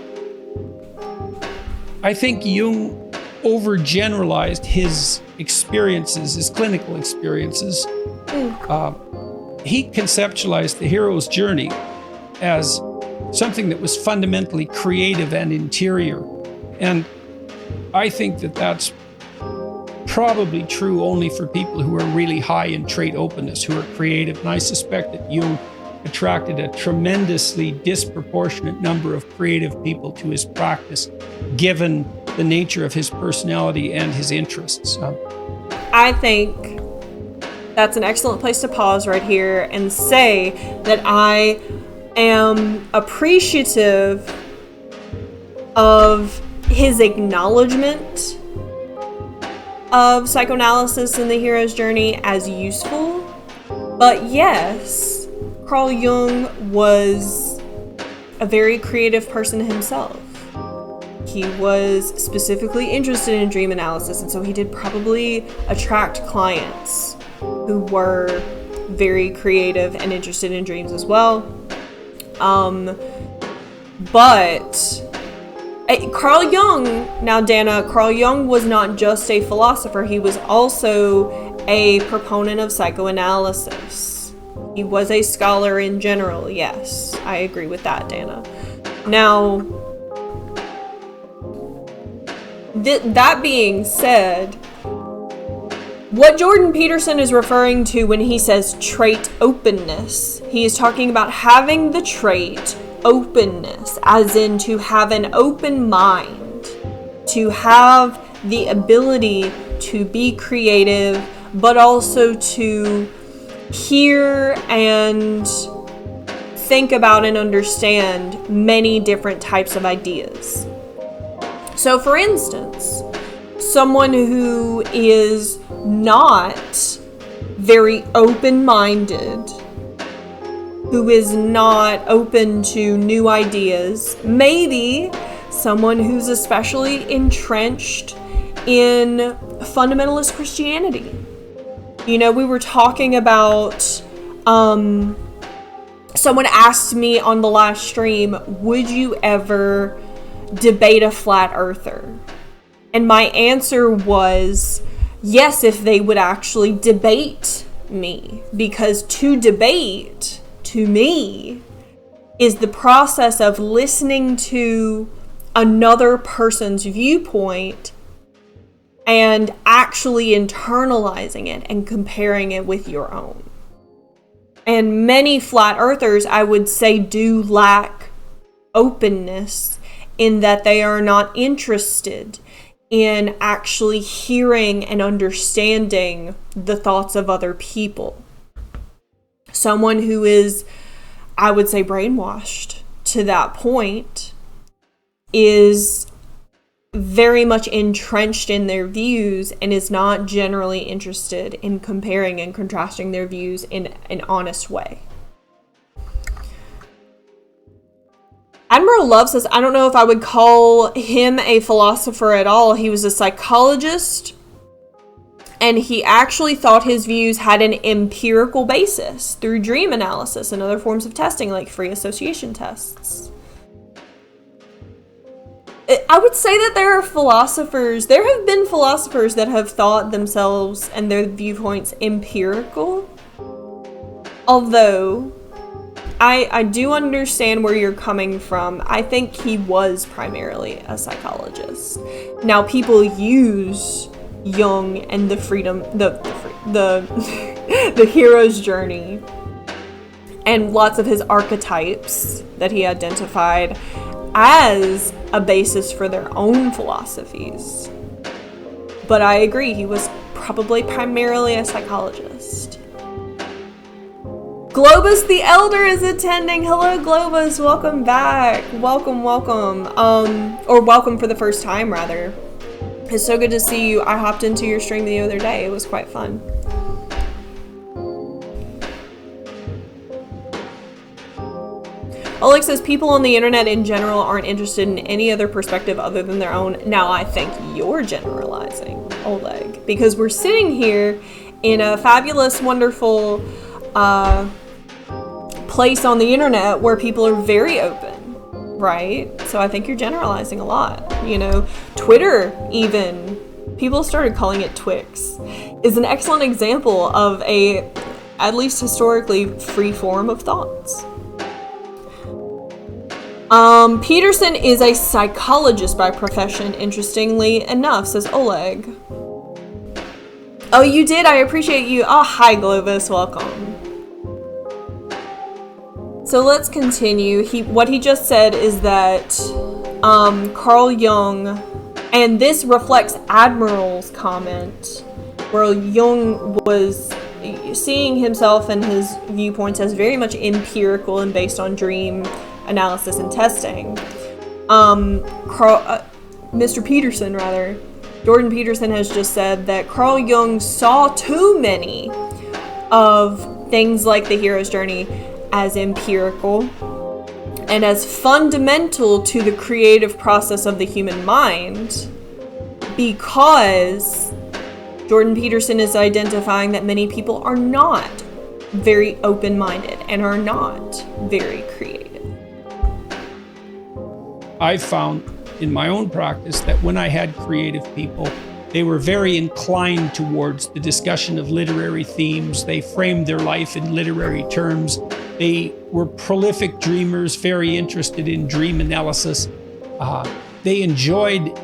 I think Jung overgeneralized his experiences, his clinical experiences. He conceptualized the hero's journey as something that was fundamentally creative and interior. And I think that that's probably true only for people who are really high in trait openness, who are creative. And I suspect that Jung attracted a tremendously disproportionate number of creative people to his practice, given the nature of his personality and his interests. I think that's an excellent place to pause right here and say that I am appreciative of his acknowledgement of psychoanalysis and the hero's journey as useful. But yes, Carl Jung was a very creative person himself. He was specifically interested in dream analysis, and so he did probably attract clients who were very creative and interested in dreams as well. But Carl Jung, now Dana, Carl Jung was not just a philosopher, he was also a proponent of psychoanalysis. He was a scholar in general, yes, I agree with that, Dana. Now, that being said, what Jordan Peterson is referring to when he says trait openness, he is talking about having the trait openness, as in to have an open mind, to have the ability to be creative, but also to hear and think about and understand many different types of ideas. So for instance, someone who is not very open-minded, who is not open to new ideas, maybe someone who's especially entrenched in fundamentalist Christianity. You know, we were talking about, someone asked me on the last stream, would you ever debate a flat earther? And my answer was yes, if they would actually debate me, because to debate, to me, is the process of listening to another person's viewpoint and actually internalizing it and comparing it with your own. And many flat earthers, I would say, do lack openness in that they are not interested in actually hearing and understanding the thoughts of other people. Someone who is, I would say, brainwashed to that point is very much entrenched in their views and is not generally interested in comparing and contrasting their views in an honest way. Admiral Love says, I don't know if I would call him a philosopher at all. He was a psychologist, and he actually thought his views had an empirical basis through dream analysis and other forms of testing like free association tests. I would say that there have been philosophers that have thought themselves and their viewpoints empirical. Although, I do understand where you're coming from. I think he was primarily a psychologist. Now, people use Jung and the hero's journey and lots of his archetypes that he identified as a basis for their own philosophies. But I agree, he was probably primarily a psychologist. Globus the Elder is attending. Hello, Globus. Welcome back. Welcome. Or welcome for the first time, rather. It's so good to see you. I hopped into your stream the other day. It was quite fun. Oleg says people on the internet in general aren't interested in any other perspective other than their own. Now, I think you're generalizing, Oleg, because we're sitting here in a fabulous, wonderful place on the internet where people are very open, right? So I think you're generalizing a lot. You know, Twitter, even, people started calling it Twix, is an excellent example of a, at least historically, free form of thoughts. Peterson is a psychologist by profession, interestingly enough, says Oleg. Oh, you did? I appreciate you. Oh, hi, Globus. Welcome. So let's continue. What he just said is that Carl Jung, and this reflects Admiral's comment, where Jung was seeing himself and his viewpoints as very much empirical and based on dream analysis and testing. Mr. Peterson, rather, Jordan Peterson has just said that Carl Jung saw too many of things like the hero's journey as empirical and as fundamental to the creative process of the human mind, because Jordan Peterson is identifying that many people are not very open-minded and are not very creative. I found in my own practice that when I had creative people, they were very inclined towards the discussion of literary themes. They framed their life in literary terms. They were prolific dreamers, very interested in dream analysis. They enjoyed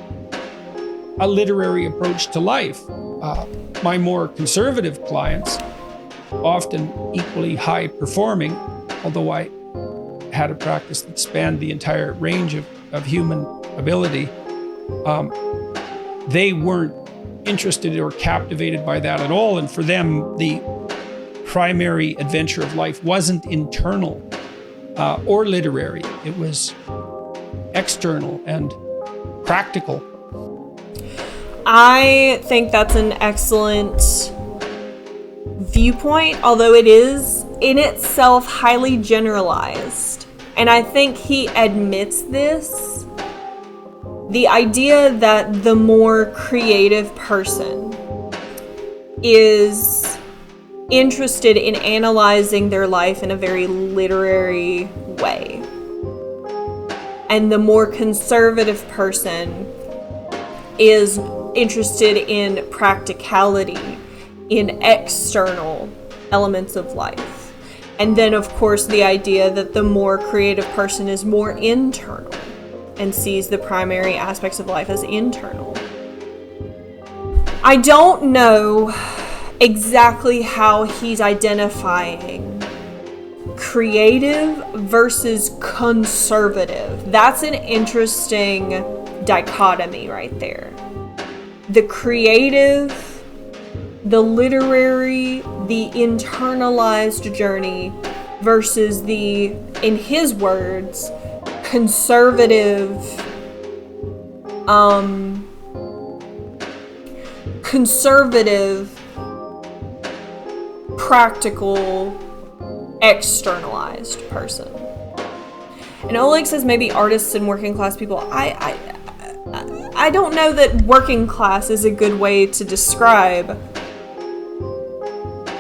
a literary approach to life. My more conservative clients, often equally high performing, although I had a practice that spanned the entire range of human ability, they weren't interested or captivated by that at all. And for them, the primary adventure of life wasn't internal or literary. It was external and practical. I think that's an excellent viewpoint, although it is in itself highly generalized. And I think he admits this. The idea that the more creative person is interested in analyzing their life in a very literary way, and the more conservative person is interested in practicality, in external elements of life. And then, of course, the idea that the more creative person is more internal and sees the primary aspects of life as internal. I don't know exactly how he's identifying creative versus conservative. That's an interesting dichotomy right there. The creative, the literary, the internalized journey versus the, in his words, conservative, practical, externalized person. And Oleg says maybe artists and working class people. I don't know that working class is a good way to describe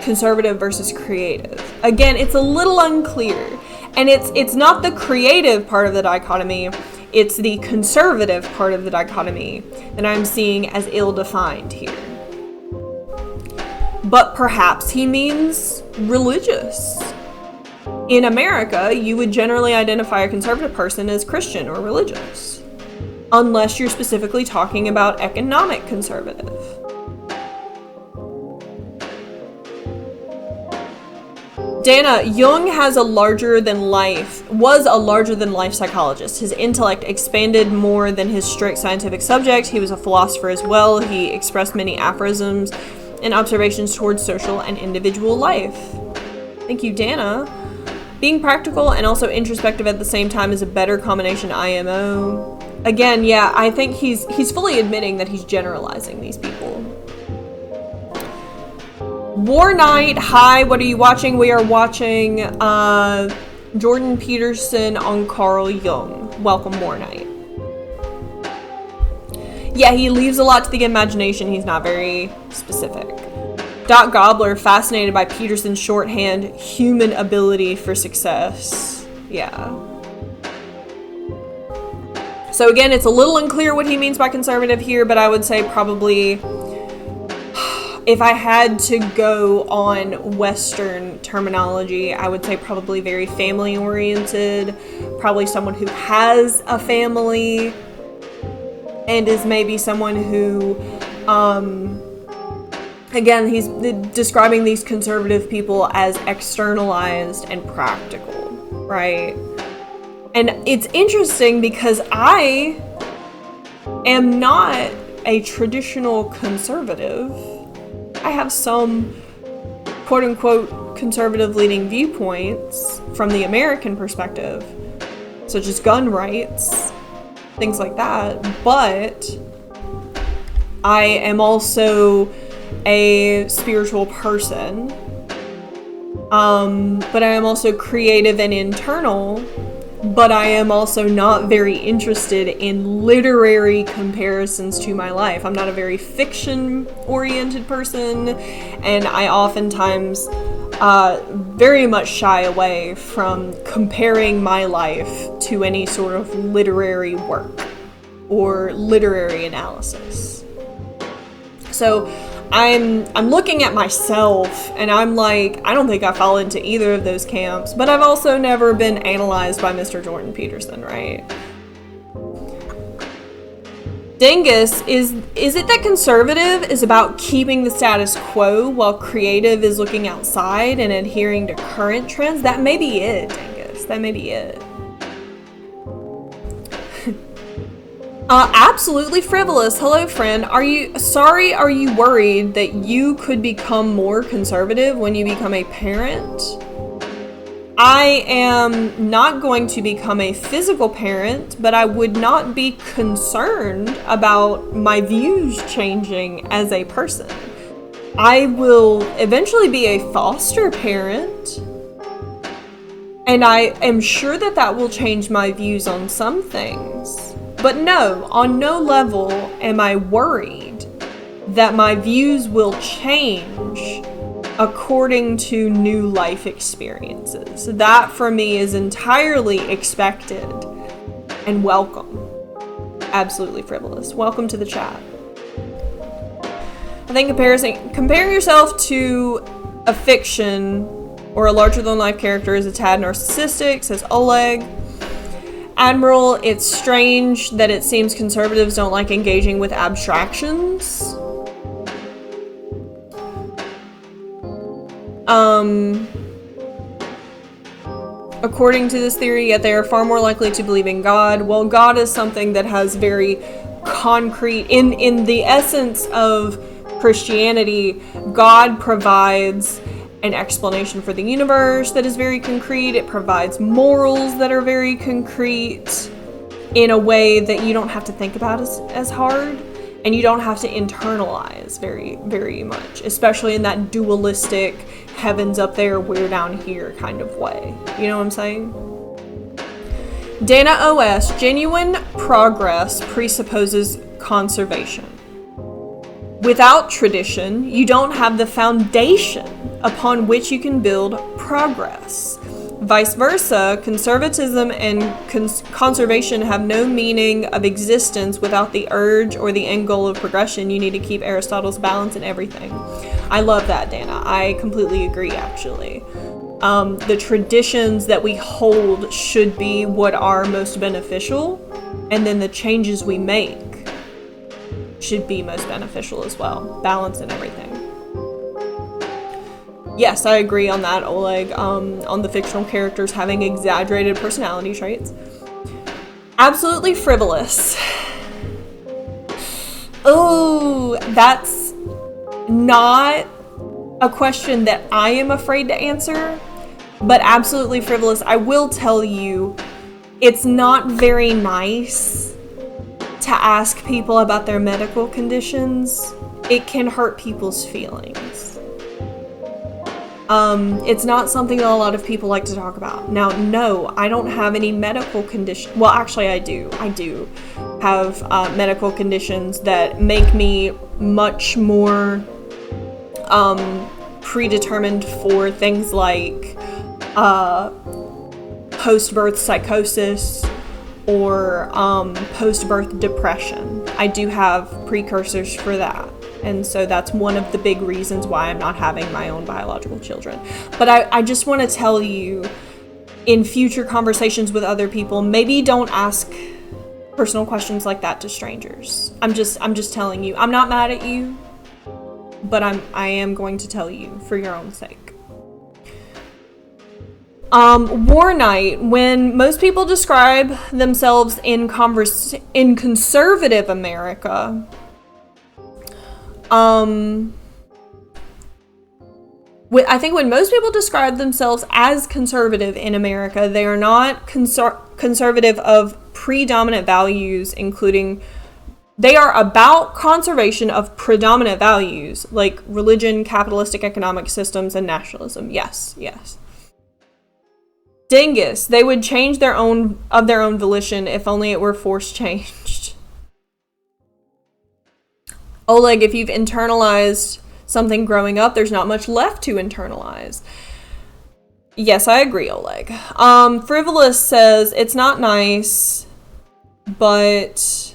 conservative versus creative. Again, it's a little unclear. And it's not the creative part of the dichotomy, it's the conservative part of the dichotomy that I'm seeing as ill-defined here. But perhaps he means religious. In America, you would generally identify a conservative person as Christian or religious, unless you're specifically talking about economic conservative. Dana, Jung was a larger than life psychologist. His intellect expanded more than his strict scientific subject. He was a philosopher as well. He expressed many aphorisms and observations towards social and individual life. Thank you, Dana. Being practical and also introspective at the same time is a better combination IMO. Again, yeah, I think he's fully admitting that he's generalizing these people. War Knight, hi, what are you watching? We are watching Jordan Peterson on Carl Jung. Welcome, War Knight. Yeah, he leaves a lot to the imagination. He's not very specific. Doc Gobbler, fascinated by Peterson's shorthand, human ability for success. Yeah. So again, it's a little unclear what he means by conservative here, but I would say probably, if I had to go on Western terminology, I would say probably very family-oriented, probably someone who has a family, and is maybe someone who, again, he's describing these conservative people as externalized and practical, right? And it's interesting because I am not a traditional conservative. I have some quote-unquote conservative leaning viewpoints from the American perspective, such as gun rights, things like that, but I am also a spiritual person, but I am also creative and internal, but I am also not very interested in literary comparisons to my life. I'm not a very fiction-oriented person, and I oftentimes very much shy away from comparing my life to any sort of literary work or literary analysis. So I'm looking at myself and I'm like, I don't think I fall into either of those camps, but I've also never been analyzed by Mr. Jordan Peterson, right? Dingus, is it that conservative is about keeping the status quo while creative is looking outside and adhering to current trends? That may be it, Dingus. That may be it. Absolutely frivolous. Hello, friend. Are you worried that you could become more conservative when you become a parent? I am not going to become a physical parent, but I would not be concerned about my views changing as a person. I will eventually be a foster parent, and I am sure that that will change my views on some things. But no, on no level am I worried that my views will change according to new life experiences. That for me is entirely expected and welcome. Absolutely frivolous. Welcome to the chat. I think comparing yourself to a fiction or a larger than life character is a tad narcissistic, says Oleg. Admiral, it's strange that it seems conservatives don't like engaging with abstractions. According to this theory, yet they are far more likely to believe in God. Well, God is something that has very concrete, in the essence of Christianity, God provides an explanation for the universe that is very concrete. It provides morals that are very concrete in a way that you don't have to think about as hard, and you don't have to internalize very, very much, especially in that dualistic heaven's up there, we're down here kind of way. You know what I'm saying? Dana OS, genuine progress presupposes conservation. Without tradition, you don't have the foundation upon which you can build progress. Vice versa, conservatism and conservation have no meaning of existence without the urge or the end goal of progression. You need to keep Aristotle's balance in everything. I love that, Dana. I completely agree, actually. The traditions that we hold should be what are most beneficial, and then the changes we make should be most beneficial as well. Balance and everything. Yes, I agree on that, Oleg, on the fictional characters having exaggerated personality traits. Absolutely frivolous. Oh, that's not a question that I am afraid to answer, but absolutely frivolous. I will tell you, it's not very nice to ask people about their medical conditions. It can hurt people's feelings. It's not something that a lot of people like to talk about. Now, no, I don't have any medical condition. Well, actually, I do. I do have medical conditions that make me much more predetermined for things like post-birth psychosis or post-birth depression. I do have precursors for that. And so that's one of the big reasons why I'm not having my own biological children. But I just want to tell you, in future conversations with other people, maybe don't ask personal questions like that to strangers. I'm just telling you. I'm not mad at you, but I am going to tell you for your own sake. War Night, when most people describe themselves in conservative America, I think when most people describe themselves as conservative in America, they are not conservative of predominant values, including they are about conservation of predominant values like religion, capitalistic economic systems, and nationalism. Yes. Dingus, they would change their own volition if only it were force changed. Oleg, if you've internalized something growing up, there's not much left to internalize. Yes, I agree, Oleg. Frivolous says, it's not nice, but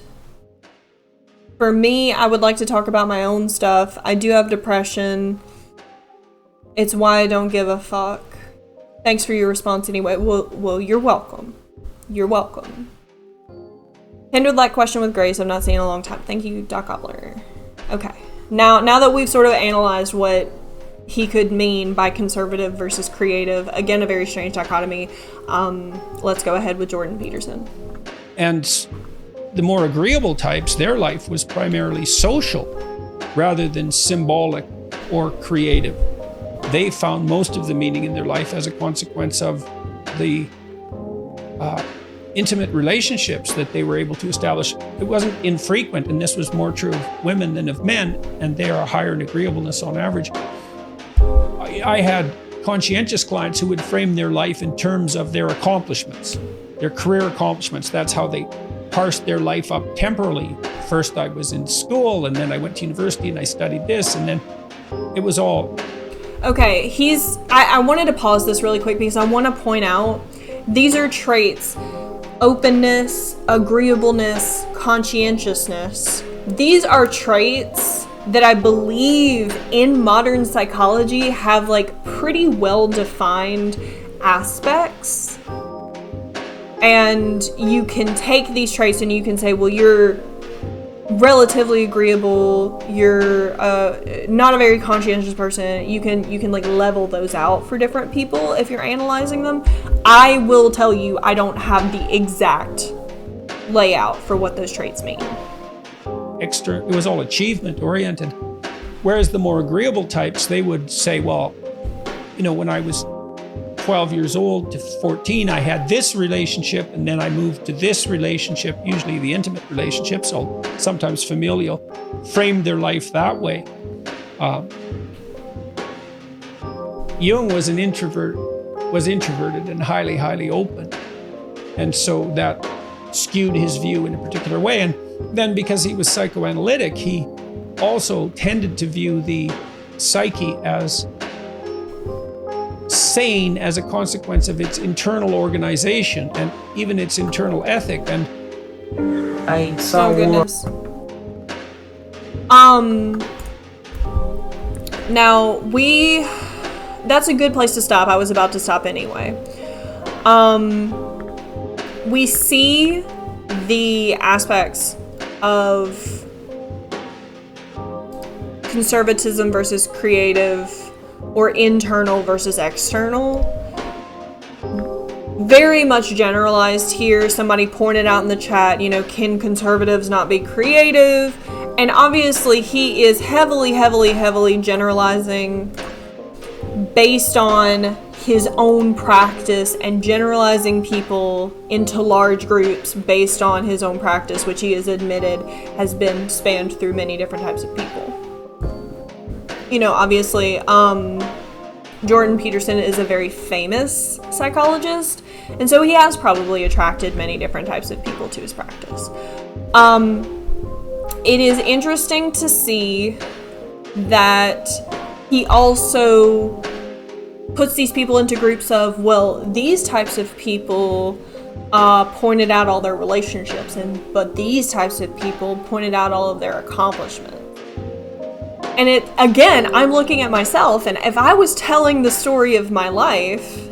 for me, I would like to talk about my own stuff. I do have depression. It's why I don't give a fuck. Thanks for your response anyway. Well, you're welcome. You're welcome. Kindred like question with Grace. I've not seen in a long time. Thank you, Doc Oppler. Okay. Now that we've sort of analyzed what he could mean by conservative versus creative, again, a very strange dichotomy, let's go ahead with Jordan Peterson. And the more agreeable types, their life was primarily social rather than symbolic or creative. They found most of the meaning in their life as a consequence of the intimate relationships that they were able to establish. It wasn't infrequent, and this was more true of women than of men, and they are higher in agreeableness on average. I had conscientious clients who would frame their life in terms of their accomplishments, their career accomplishments. That's how they parsed their life up temporally. First I was in school, and then I went to university and I studied this, and then it was all... Okay, I wanted to pause this really quick because I want to point out these are traits: openness, agreeableness, conscientiousness. These are traits that I believe in modern psychology have like pretty well-defined aspects. And you can take these traits and you can say, well, you're relatively agreeable, you're not a very conscientious person. You can like level those out for different people if you're analyzing them. I will tell you, I don't have the exact layout for what those traits mean. It was all achievement oriented. Whereas the more agreeable types, they would say, well, when I was 12 years old to 14, I had this relationship, and then I moved to this relationship, usually the intimate relationship, so sometimes familial, framed their life that way. Jung was introverted and highly, highly open. And so that skewed his view in a particular way. And then because he was psychoanalytic, he also tended to view the psyche as sane as a consequence of its internal organization and even its internal ethic. And I saw goodness. Now that's a good place to stop. I was about to stop anyway. We see the aspects of conservatism versus creative or internal versus external. Very much generalized here. Somebody pointed out in the chat, can conservatives not be creative? And obviously he is heavily generalizing based on his own practice and generalizing people into large groups based on his own practice, which he has admitted has been spanned through many different types of people. Obviously, Jordan Peterson is a very famous psychologist, and so he has probably attracted many different types of people to his practice. It is interesting to see that he also puts these people into groups of, these types of people pointed out all their relationships, but these types of people pointed out all of their accomplishments. And again, I'm looking at myself, and if I was telling the story of my life,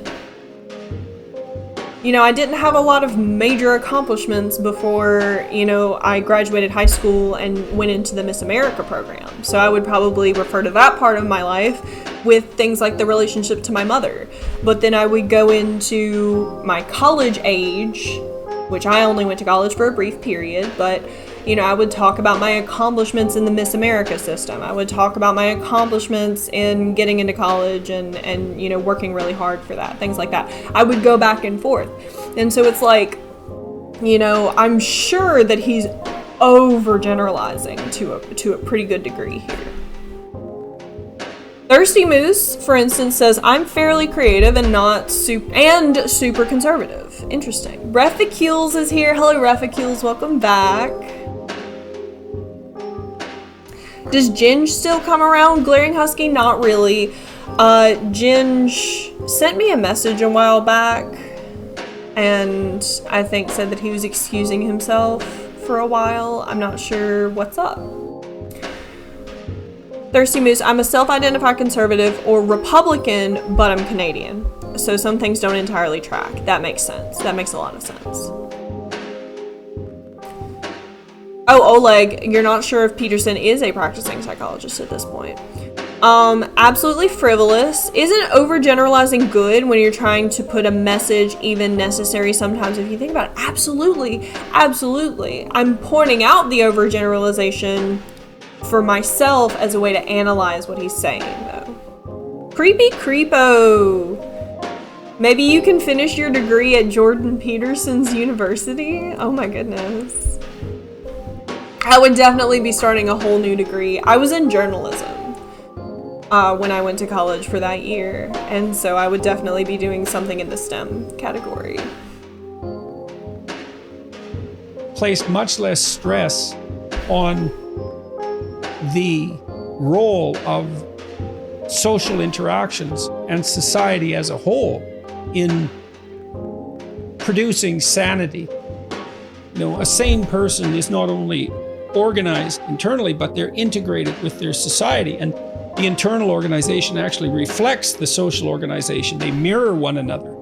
I didn't have a lot of major accomplishments before, I graduated high school and went into the Miss America program. So I would probably refer to that part of my life with things like the relationship to my mother. But then I would go into my college age, which I only went to college for a brief period, but I would talk about my accomplishments in the Miss America system. I would talk about my accomplishments in getting into college and working really hard for that, things like that. I would go back and forth. And so it's like, I'm sure that he's overgeneralizing to a pretty good degree here. Thirsty Moose, for instance, says, I'm fairly creative and not super conservative. Interesting. Reficules is here. Hello, Reficules. Welcome back. Does Ginge still come around? Glaring Husky? Not really. Ginge sent me a message a while back, and I think said that he was excusing himself for a while. I'm not sure what's up. Thirsty Moose, I'm a self-identified conservative or Republican, but I'm Canadian. So some things don't entirely track. That makes sense. That makes a lot of sense. Oh, Oleg, you're not sure if Peterson is a practicing psychologist at this point. Absolutely frivolous. Isn't overgeneralizing good when you're trying to put a message even necessary sometimes if you think about it? Absolutely. I'm pointing out the overgeneralization for myself as a way to analyze what he's saying, though. Creepy Creepo. Maybe you can finish your degree at Jordan Peterson's university? Oh my goodness. I would definitely be starting a whole new degree. I was in journalism when I went to college for that year, and so I would definitely be doing something in the STEM category. Placed much less stress on the role of social interactions and society as a whole in producing sanity. A sane person is not only organized internally, but they're integrated with their society. And the internal organization actually reflects the social organization. They mirror one another.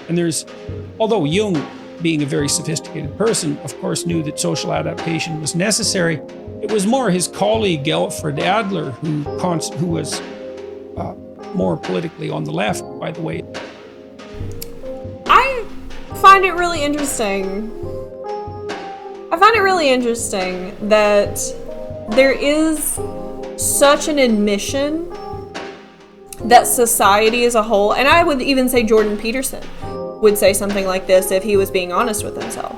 And although Jung, being a very sophisticated person, of course knew that social adaptation was necessary, it was more his colleague Alfred Adler who was more politically on the left, by the way. I find it really interesting that there is such an admission that society as a whole, and I would even say Jordan Peterson would say something like this if he was being honest with himself.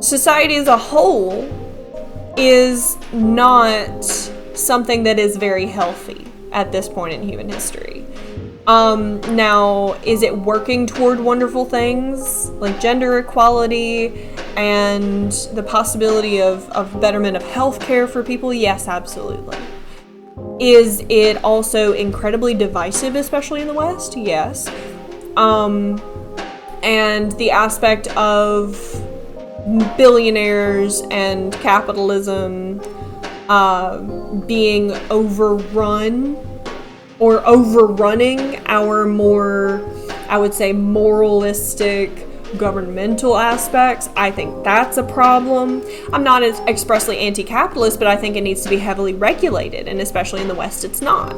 Society as a whole is not something that is very healthy at this point in human history. Now, is it working toward wonderful things like gender equality and the possibility of betterment of healthcare for people? Yes, absolutely. Is it also incredibly divisive, especially in the West? Yes. And the aspect of billionaires and capitalism being overrun or overrunning our more, I would say, moralistic governmental aspects. I think that's a problem. I'm not as expressly anti-capitalist, but I think it needs to be heavily regulated, and especially in the West, it's not.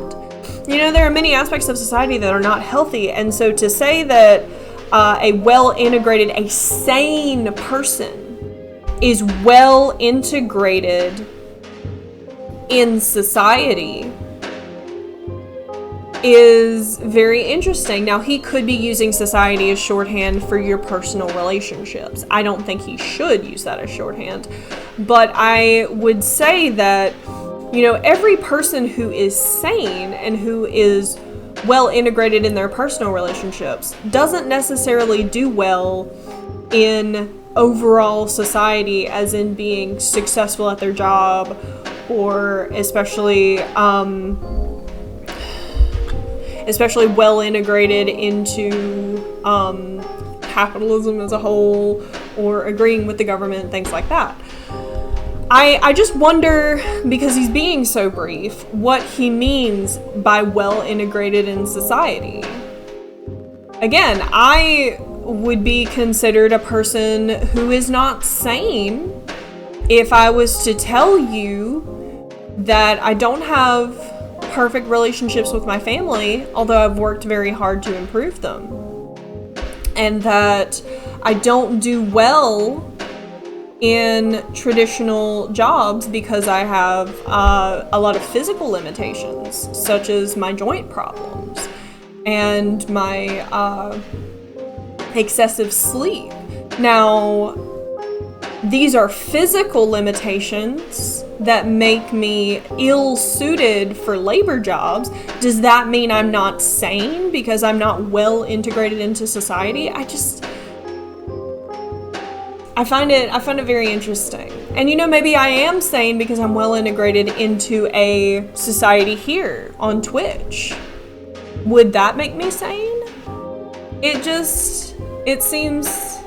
there are many aspects of society that are not healthy. And so to say that a well-integrated, a sane person is well integrated in society is very interesting. Now, he could be using society as shorthand for your personal relationships. I don't think he should use that as shorthand. But I would say that, every person who is sane and who is well integrated in their personal relationships doesn't necessarily do well in overall society, as in being successful at their job, or especially well integrated into capitalism as a whole, or agreeing with the government, things like that. I just wonder, because he's being so brief, what he means by well integrated in society. Again, I would be considered a person who is not sane if I was to tell you that I don't have perfect relationships with my family, although I've worked very hard to improve them, and that I don't do well in traditional jobs because I have a lot of physical limitations, such as my joint problems and my excessive sleep. Now, these are physical limitations that make me ill-suited for labor jobs. Does that mean I'm not sane because I'm not well integrated into society? I find it very interesting. And maybe I am sane because I'm well integrated into a society here on Twitch. Would that make me sane? It seems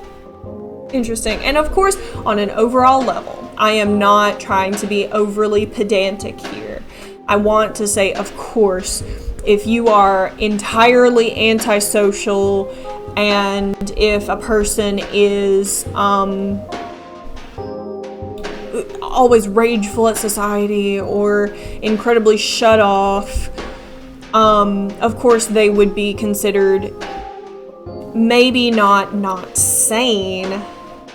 interesting. And of course, on an overall level, I am not trying to be overly pedantic here. I want to say, of course, if you are entirely antisocial, and if a person is always rageful at society or incredibly shut off, of course they would be considered maybe not sane,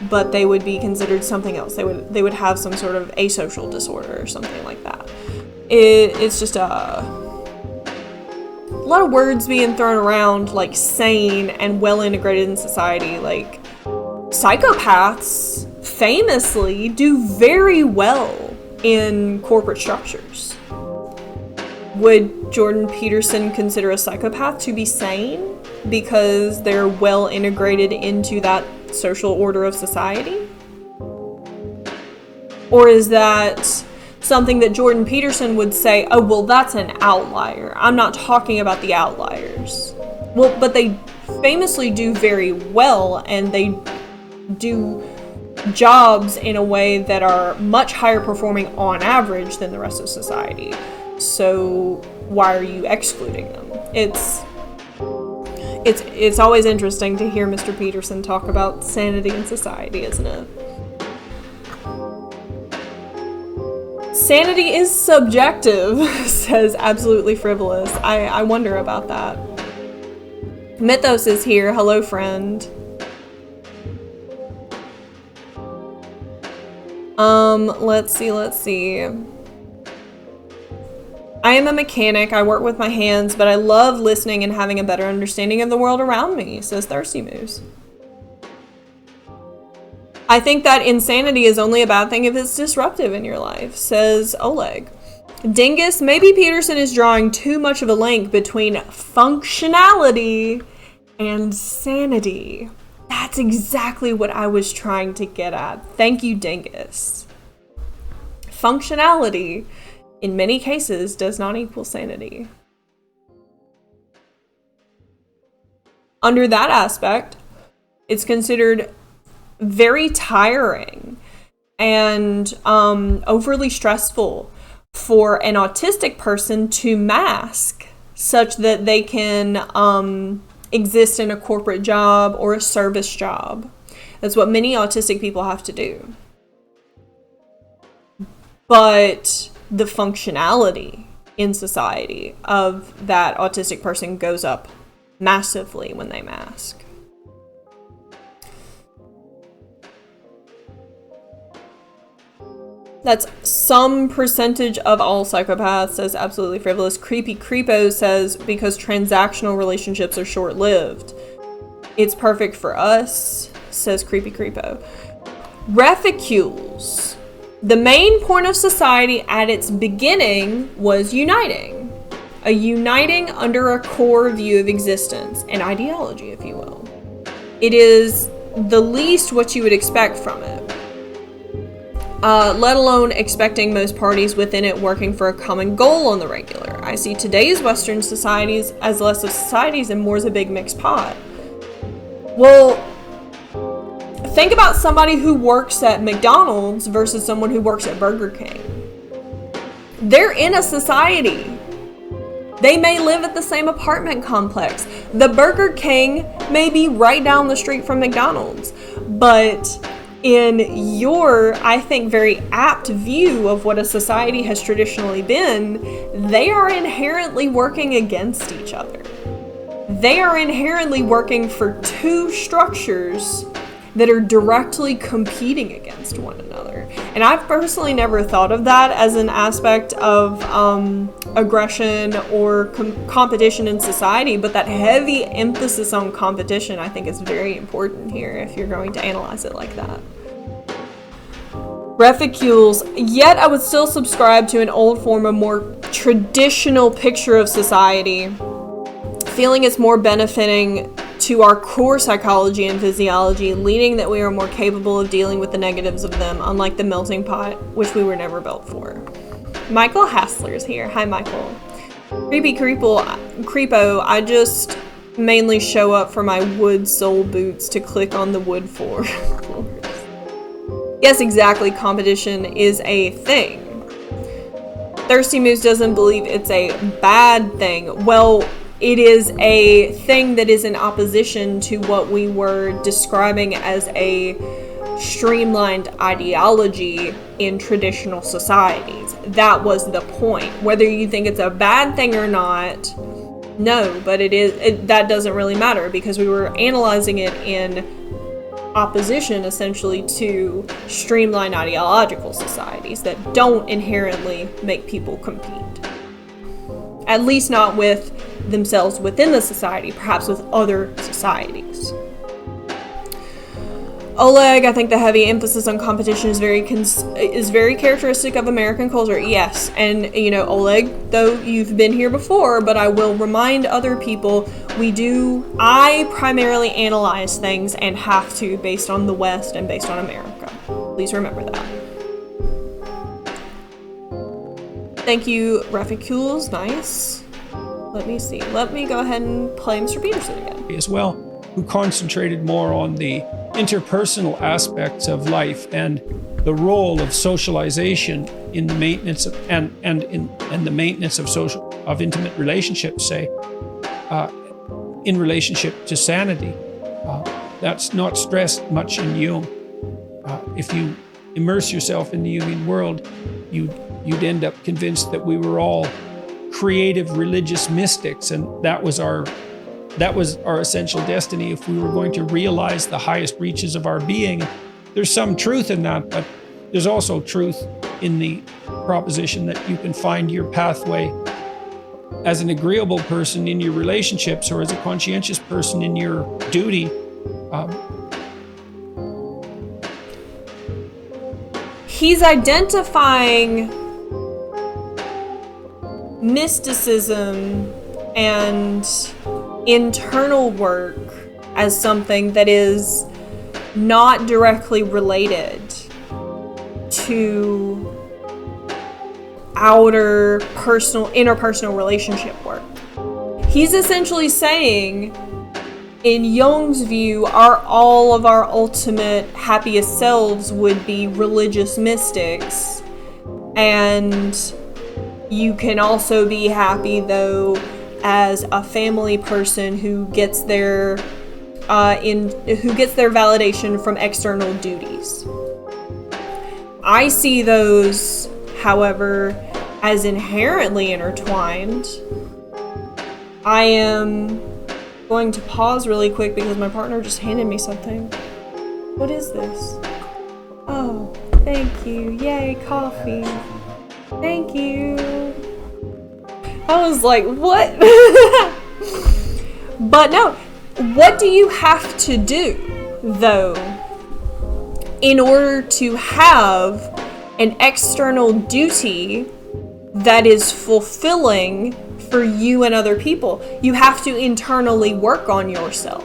but they would be considered something else. They would have some sort of asocial disorder or something like that. It's just a lot of words being thrown around, like sane and well integrated in society. Like, psychopaths famously do very well in corporate structures. Would Jordan Peterson consider a psychopath to be sane because they're well integrated into that social order of society? Or is that something that Jordan Peterson would say, oh, well, that's an outlier. I'm not talking about the outliers. Well, but they famously do very well, and they do jobs in a way that are much higher performing on average than the rest of society. So why are you excluding them? It's always interesting to hear Mr. Peterson talk about sanity in society, isn't it? Sanity is subjective, says Absolutely Frivolous. I wonder about that. Mythos is here. Hello, friend. Let's see. I am a mechanic. I work with my hands, but I love listening and having a better understanding of the world around me, says Thirsty Moose. I think that insanity is only a bad thing if it's disruptive in your life, says Oleg. Dingus, maybe Peterson is drawing too much of a link between functionality and sanity. That's exactly what I was trying to get at. Thank you, Dingus. Functionality, in many cases, does not equal sanity. Under that aspect, it's considered very tiring and overly stressful for an autistic person to mask such that they can exist in a corporate job or a service job. That's what many autistic people have to do. But the functionality in society of that autistic person goes up massively when they mask. That's some percentage of all psychopaths, says Absolutely Frivolous. Creepy Creepo says, because transactional relationships are short-lived. It's perfect for us, says Creepy Creepo. Reficules. The main point of society at its beginning was uniting. A uniting under a core view of existence, an ideology, if you will. It is the least what you would expect from it. Let alone expecting most parties within it working for a common goal on the regular. I see today's Western societies as less of societies and more as a big mixed pot. Well, think about somebody who works at McDonald's versus someone who works at Burger King. They're in a society. They may live at the same apartment complex. The Burger King may be right down the street from McDonald's, but in your, I think, very apt view of what a society has traditionally been, they are inherently working against each other. They are inherently working for two structures that are directly competing against one another. And I've personally never thought of that as an aspect of aggression or competition in society, but that heavy emphasis on competition I think is very important here if you're going to analyze it like that. Reficules, yet I would still subscribe to an old form of more traditional picture of society, feeling it's more benefiting to our core psychology and physiology, leaning that we are more capable of dealing with the negatives of them, unlike the melting pot, which we were never built for. Michael Hassler's here. Hi, Michael. Creepy Creepo, I just mainly show up for my wood sole boots to click on the wood floor. Yes, exactly. Competition is a thing. Thirsty Moose doesn't believe it's a bad thing. Well, it is a thing that is in opposition to what we were describing as a streamlined ideology in traditional societies. That was the point. Whether you think it's a bad thing or not, no, but that doesn't really matter because we were analyzing it in opposition essentially to streamlined ideological societies that don't inherently make people compete. At least not with themselves within the society, perhaps with other societies. Oleg, I think the heavy emphasis on competition is very characteristic of American culture. Yes, and Oleg, though you've been here before, but I will remind other people, I primarily analyze things and have to based on the West and based on America. Please remember that. Thank you, Reficules. Nice. Let me see. Let me go ahead and play Mr. Peterson again. As well, who concentrated more on the interpersonal aspects of life and the role of socialization in the maintenance of, and the maintenance of intimate relationships, say, in relationship to sanity. That's not stressed much in Jung. If you immerse yourself in the Jungian world, you'd end up convinced that we were all creative religious mystics, and that was our essential destiny if we were going to realize the highest reaches of our being. There's some truth in that, but there's also truth in the proposition that you can find your pathway as an agreeable person in your relationships or as a conscientious person in your duty. He's identifying mysticism and internal work as something that is not directly related to interpersonal relationship work. He's essentially saying, in Jung's view, all of our ultimate happiest selves would be religious mystics, and you can also be happy though as a family person who gets their validation from external duties. I see those, however, as inherently intertwined. I am going to pause really quick because my partner just handed me something. What is this? Oh, thank you. Yay, coffee. Thank you. I was like, what? But no, what do you have to do, though, in order to have an external duty that is fulfilling for you and other people? You have to internally work on yourself.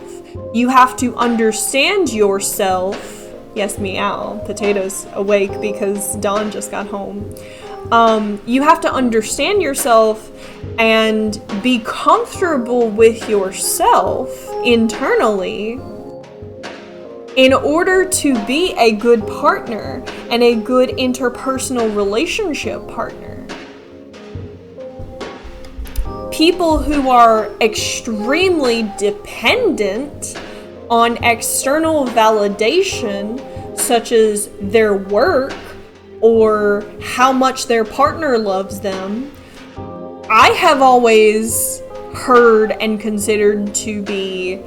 You have to understand yourself. Yes, meow. Potato's awake because Dawn just got home. You have to understand yourself and be comfortable with yourself internally in order to be a good partner and a good interpersonal relationship partner. People who are extremely dependent on external validation, such as their work or how much their partner loves them, I have always heard and considered to be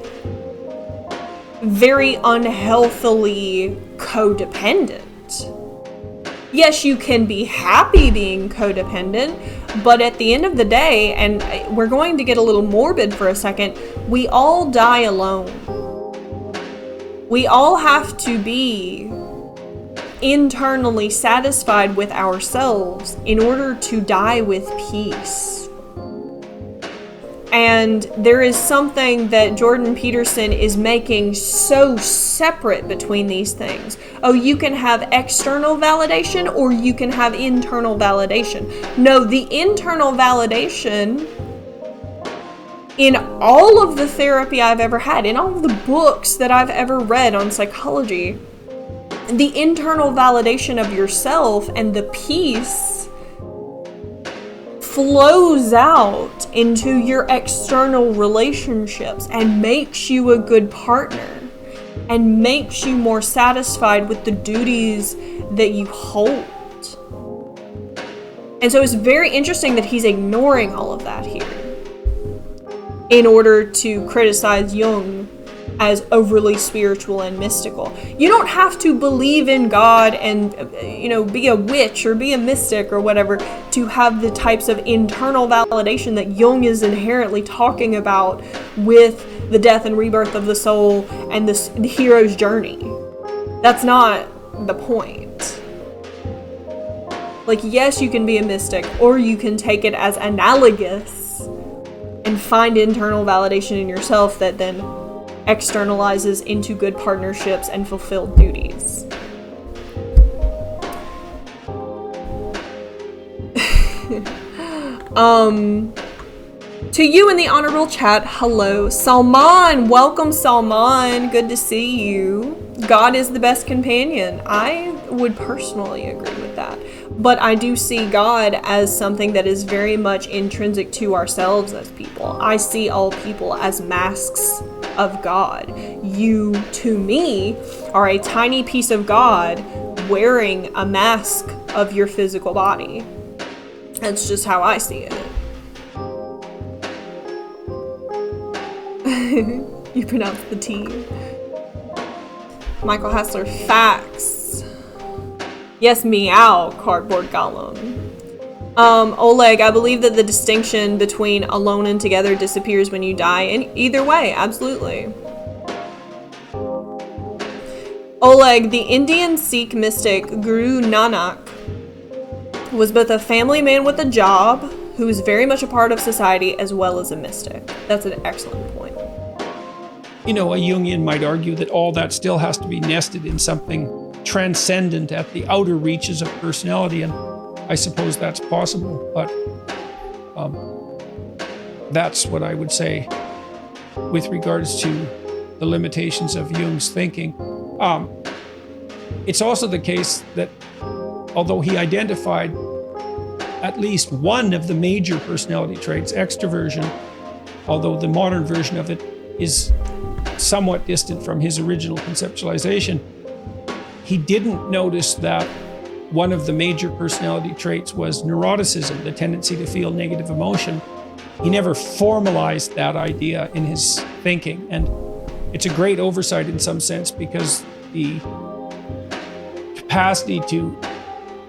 very unhealthily codependent. Yes, you can be happy being codependent, but at the end of the day, and we're going to get a little morbid for a second, we all die alone. We all have to be internally satisfied with ourselves in order to die with peace. And there is something that Jordan Peterson is making so separate between these things. Oh, you can have external validation or you can have internal validation. No, the internal validation, in all of the therapy I've ever had, in all of the books that I've ever read on psychology, the internal validation of yourself and the peace flows out into your external relationships and makes you a good partner and makes you more satisfied with the duties that you hold. And so it's very interesting that he's ignoring all of that here in order to criticize Jung as overly spiritual and mystical. You don't have to believe in God and, be a witch or be a mystic or whatever to have the types of internal validation that Jung is inherently talking about with the death and rebirth of the soul and the hero's journey. That's not the point. Like, yes, you can be a mystic, or you can take it as analogous and find internal validation in yourself that then externalizes into good partnerships and fulfilled duties. To you in the honorable chat, hello. Salman, welcome Salman, good to see you. God is the best companion. I would personally agree with that. But I do see God as something that is very much intrinsic to ourselves as people. I see all people as masks of God. You, to me, are a tiny piece of God wearing a mask of your physical body. That's just how I see it. You pronounce the T. Michael Hassler, facts. Yes, meow, cardboard golem. Oleg, I believe that the distinction between alone and together disappears when you die. And either way, absolutely. Oleg, the Indian Sikh mystic Guru Nanak, was both a family man with a job who was very much a part of society as well as a mystic. That's an excellent point. A Jungian might argue that all that still has to be nested in something transcendent at the outer reaches of personality, and I suppose that's possible, but that's what I would say with regards to the limitations of Jung's thinking. It's also the case that although he identified at least one of the major personality traits, extroversion, although the modern version of it is somewhat distant from his original conceptualization, he didn't notice that one of the major personality traits was neuroticism, the tendency to feel negative emotion. He never formalized that idea in his thinking. And it's a great oversight in some sense, because the capacity to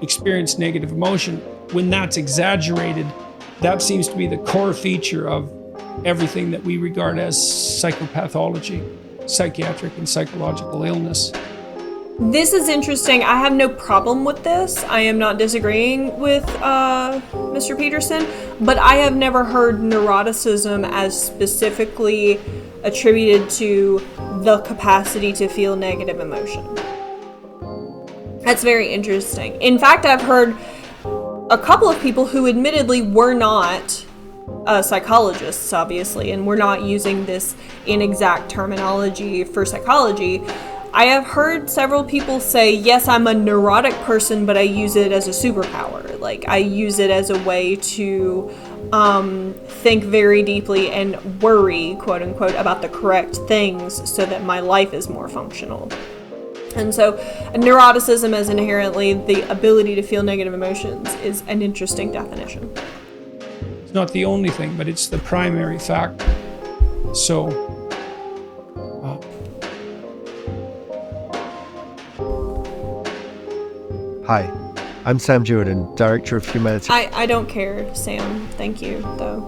experience negative emotion, when that's exaggerated, that seems to be the core feature of everything that we regard as psychopathology, psychiatric and psychological illness. This is interesting. I have no problem with this. I am not disagreeing with Mr. Peterson, but I have never heard neuroticism as specifically attributed to the capacity to feel negative emotion. That's very interesting. In fact, I've heard a couple of people who admittedly were not psychologists, obviously, and we're not using this inexact terminology for psychology. I have heard several people say, yes, I'm a neurotic person, but I use it as a superpower. Like, I use it as a way to think very deeply and worry, quote unquote, about the correct things so that my life is more functional. And so neuroticism as inherently the ability to feel negative emotions is an interesting definition. It's not the only thing, but it's the primary factor. So, Hi, I'm Sam Jordan, Director of Humanity. I don't care, Sam. Thank you, though.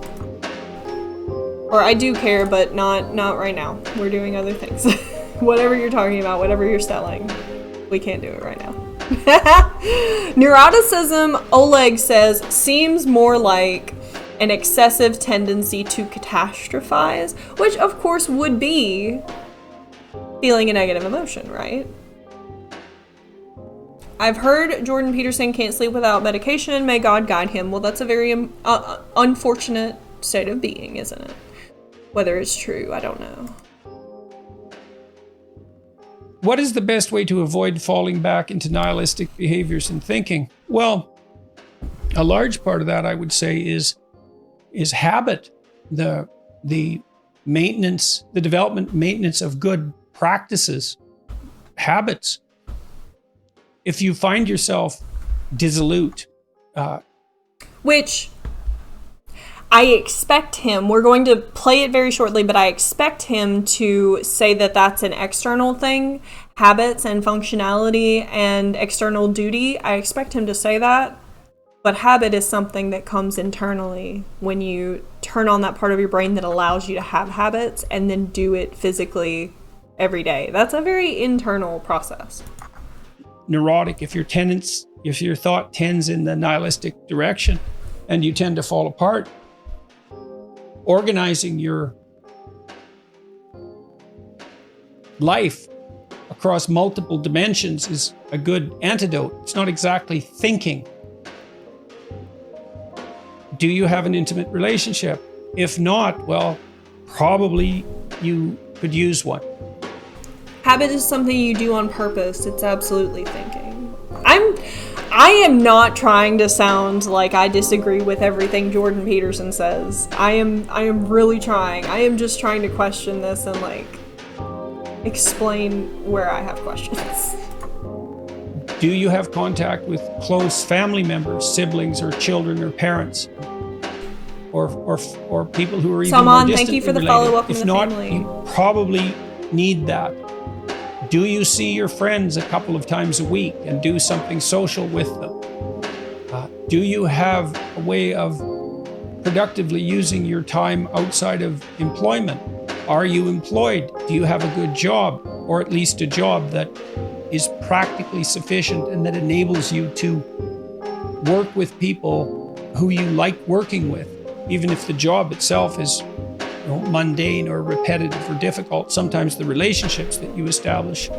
Or I do care, but not right now. We're doing other things. Whatever you're talking about, whatever you're selling, we can't do it right now. Neuroticism, Oleg says, seems more like an excessive tendency to catastrophize, which of course would be feeling a negative emotion, right? I've heard Jordan Peterson can't sleep without medication. May God guide him. Well, that's a very unfortunate state of being, isn't it? Whether it's true, I don't know. what is the best way to avoid falling back into nihilistic behaviors and thinking? Well, a large part of that, I would say, is habit, the maintenance, the development, maintenance of good practices, habits. If you find yourself dissolute, which I expect him, we're going to play it very shortly, but I expect him to say that that's an external thing, habits and functionality and external duty. I expect him to say that, but habit is something that comes internally when you turn on that part of your brain that allows you to have habits and then do it physically every day. That's a very internal process. Neurotic, if your thought tends in the nihilistic direction and you tend to fall apart, organizing your life across multiple dimensions is a good antidote. It's not exactly thinking. Do you have an intimate relationship? If not, well, probably you could use one. Habit is something you do on purpose. It's absolutely thinking. I am not trying to sound like I disagree with everything Jordan Peterson says. I am really trying. I am just trying to question this and explain where I have questions. Do you have contact with close family members, siblings, or children, or parents, or people who are even more distantly thank you for the related? follow-up from If the not, family. you probably need that. Do you see your friends a couple of times a week and do something social with them? Do you have a way of productively using your time outside of employment? Are you employed? Do you have a good job, or at least a job that is practically sufficient and that enables you to work with people who you like working with, even if the job itself is mundane or repetitive or difficult? Sometimes the relationships that you establish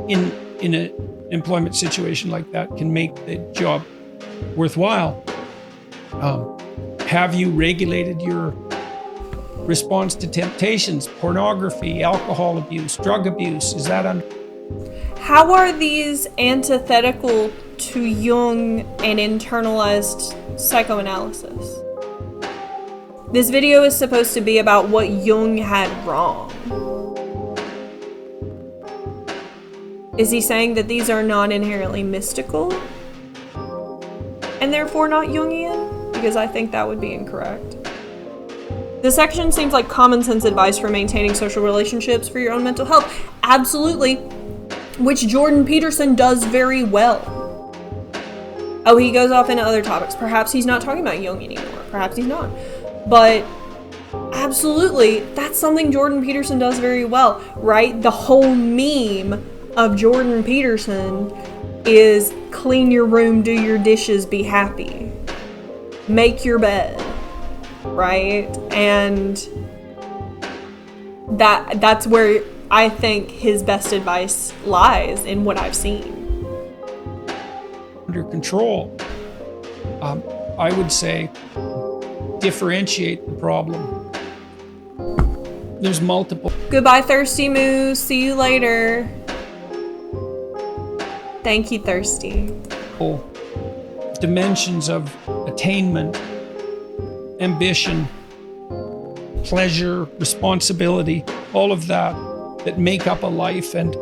in an employment situation like that can make the job worthwhile. Have you regulated your response to temptations, pornography, alcohol abuse, drug abuse? Is that How are these antithetical to Jung and internalized psychoanalysis? This video is supposed to be about what Jung had wrong. Is he saying that these are not inherently mystical and therefore not Jungian? Because I think that would be incorrect. This section seems like common sense advice for maintaining social relationships for your own mental health. Absolutely. Which Jordan Peterson does very well. Oh, he goes off into other topics. Perhaps he's not talking about Jung anymore. Perhaps he's not. But absolutely, that's something Jordan Peterson does very well, right? The whole meme of Jordan Peterson is clean your room, do your dishes, be happy. Make your bed, right? And that's where I think his best advice lies in what I've seen. Under control. I would say differentiate the problem. There's multiple. Goodbye, Thirsty Moose. See you later. Thank you, Thirsty. Dimensions of attainment, ambition, pleasure, responsibility, all of that make up a life. And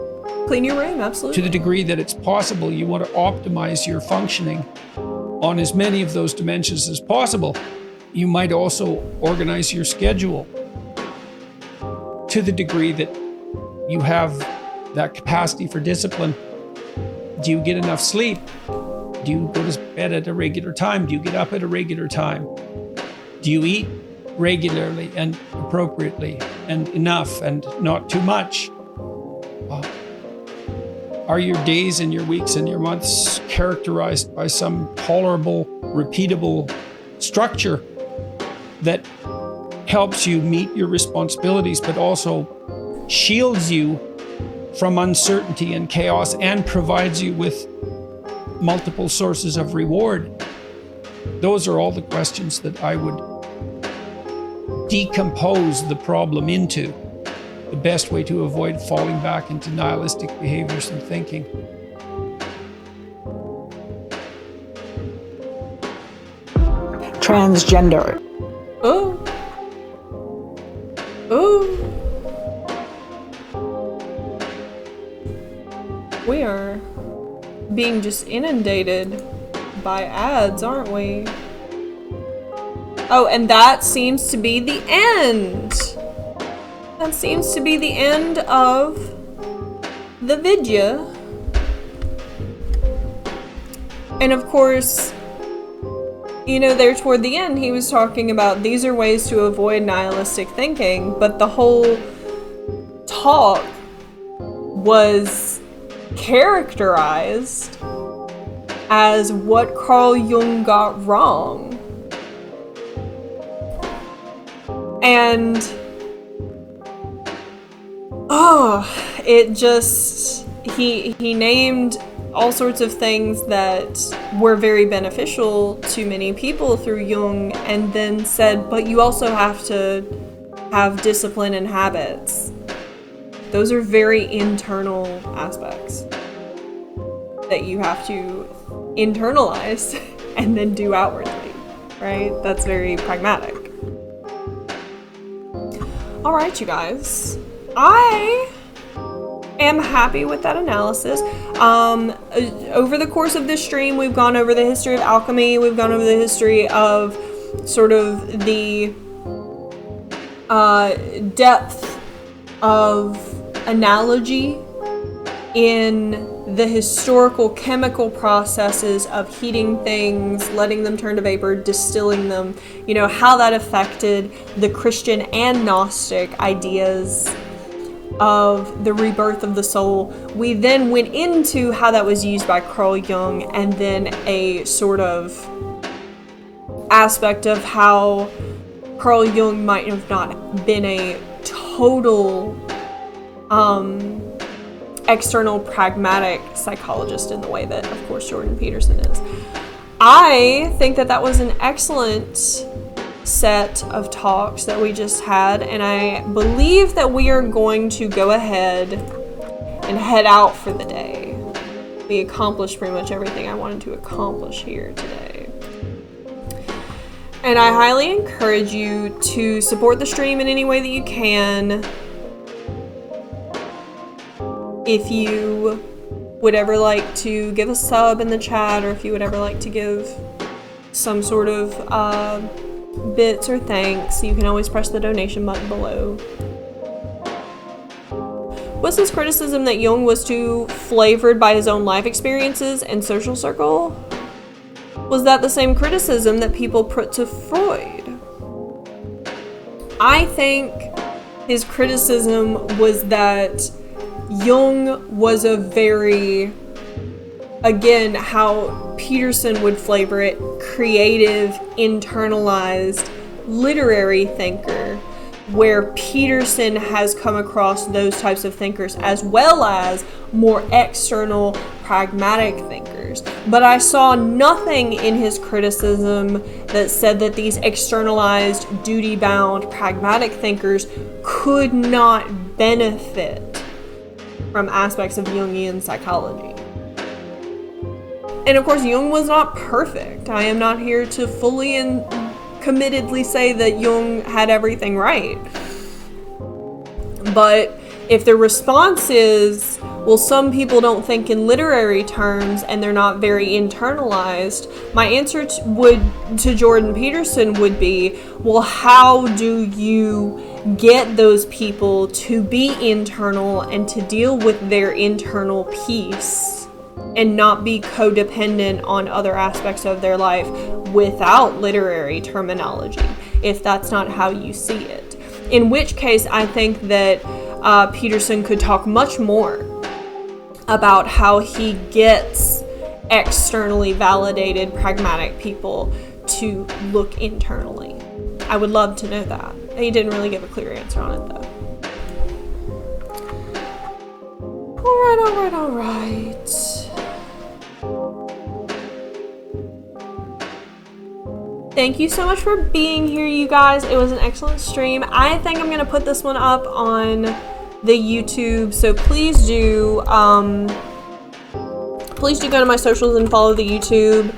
clean your room, absolutely. To the degree that it's possible, you want to optimize your functioning on as many of those dimensions as possible. You might also organize your schedule to the degree that you have that capacity for discipline. Do you get enough sleep? Do you go to bed at a regular time? Do you get up at a regular time? Do you eat regularly and appropriately and enough and not too much? Are your days and your weeks and your months characterized by some tolerable, repeatable structure that helps you meet your responsibilities, but also shields you from uncertainty and chaos and provides you with multiple sources of reward? Those are all the questions that I would decompose the problem into. The best way to avoid falling back into nihilistic behaviors and thinking. Transgender. Oh. Oh. We are being just inundated by ads, aren't we? Oh, and that seems to be the end. That seems to be the end of the video. And of course, you know, there toward the end, he was talking about these are ways to avoid nihilistic thinking, but the whole talk was characterized as what Carl Jung got wrong. And it just, he named all sorts of things that were very beneficial to many people through Jung, and then said, but you also have to have discipline and habits. Those are very internal aspects that you have to internalize and then do outwardly, right? That's very pragmatic. All right, you guys. I am happy with that analysis. Over the course of this stream, we've gone over the history of alchemy. We've gone over the history of sort of the depth of analogy in the historical chemical processes of heating things, letting them turn to vapor, distilling them, you know, how that affected the Christian and Gnostic ideas of the rebirth of the soul. We then went into how that was used by Carl Jung, and then a sort of aspect of how Carl Jung might have not been a total external pragmatic psychologist in the way that, of course, Jordan Peterson is. I think that was an excellent set of talks that we just had, and I believe that we are going to go ahead and head out for the day. We accomplished pretty much everything I wanted to accomplish here today. And I highly encourage you to support the stream in any way that you can. If you would ever like to give a sub in the chat, or if you would ever like to give some sort of bits or thanks, you can always press the donation button below. Was this criticism that Jung was too flavored by his own life experiences and social circle? Was that the same criticism that people put to Freud? I think his criticism was that Jung was a very, again, how Peterson would flavor it, creative, internalized, literary thinker, where Peterson has come across those types of thinkers as well as more external, pragmatic thinkers. But I saw nothing in his criticism that said that these externalized, duty-bound, pragmatic thinkers could not benefit from aspects of Jungian psychology. And of course, Jung was not perfect. I am not here to fully and committedly say that Jung had everything right. But if the response is, well, some people don't think in literary terms and they're not very internalized, my answer to Jordan Peterson would be, well, how do you get those people to be internal and to deal with their internal peace and not be codependent on other aspects of their life without literary terminology, if that's not how you see it? In which case, I think that Peterson could talk much more about how he gets externally validated, pragmatic people to look internally. I would love to know that. He didn't really give a clear answer on it, though. All right. Thank you so much for being here, you guys. It was an excellent stream. I think I'm going to put this one up on the YouTube, so please do go to my socials and follow the YouTube.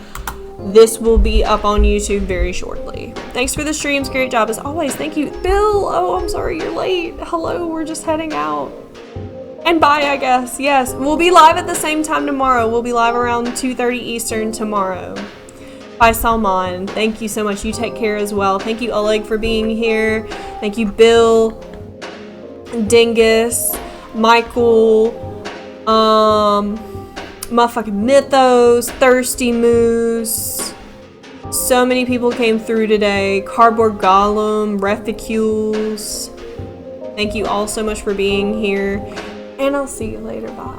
This will be up on YouTube very shortly. Thanks for the streams. Great job as always. Thank you. Bill, oh, I'm sorry you're late. Hello, we're just heading out. And bye, I guess. Yes, we'll be live at the same time tomorrow. We'll be live around 2:30 Eastern tomorrow. Bye, Salman. Thank you so much. You take care as well. Thank you, Oleg, for being here. Thank you, Bill, Dingus, Michael, motherfucking Mythos, Thirsty Moose. So many people came through today. Cardboard Golem, Reficules. Thank you all so much for being here. And I'll see you later. Bye.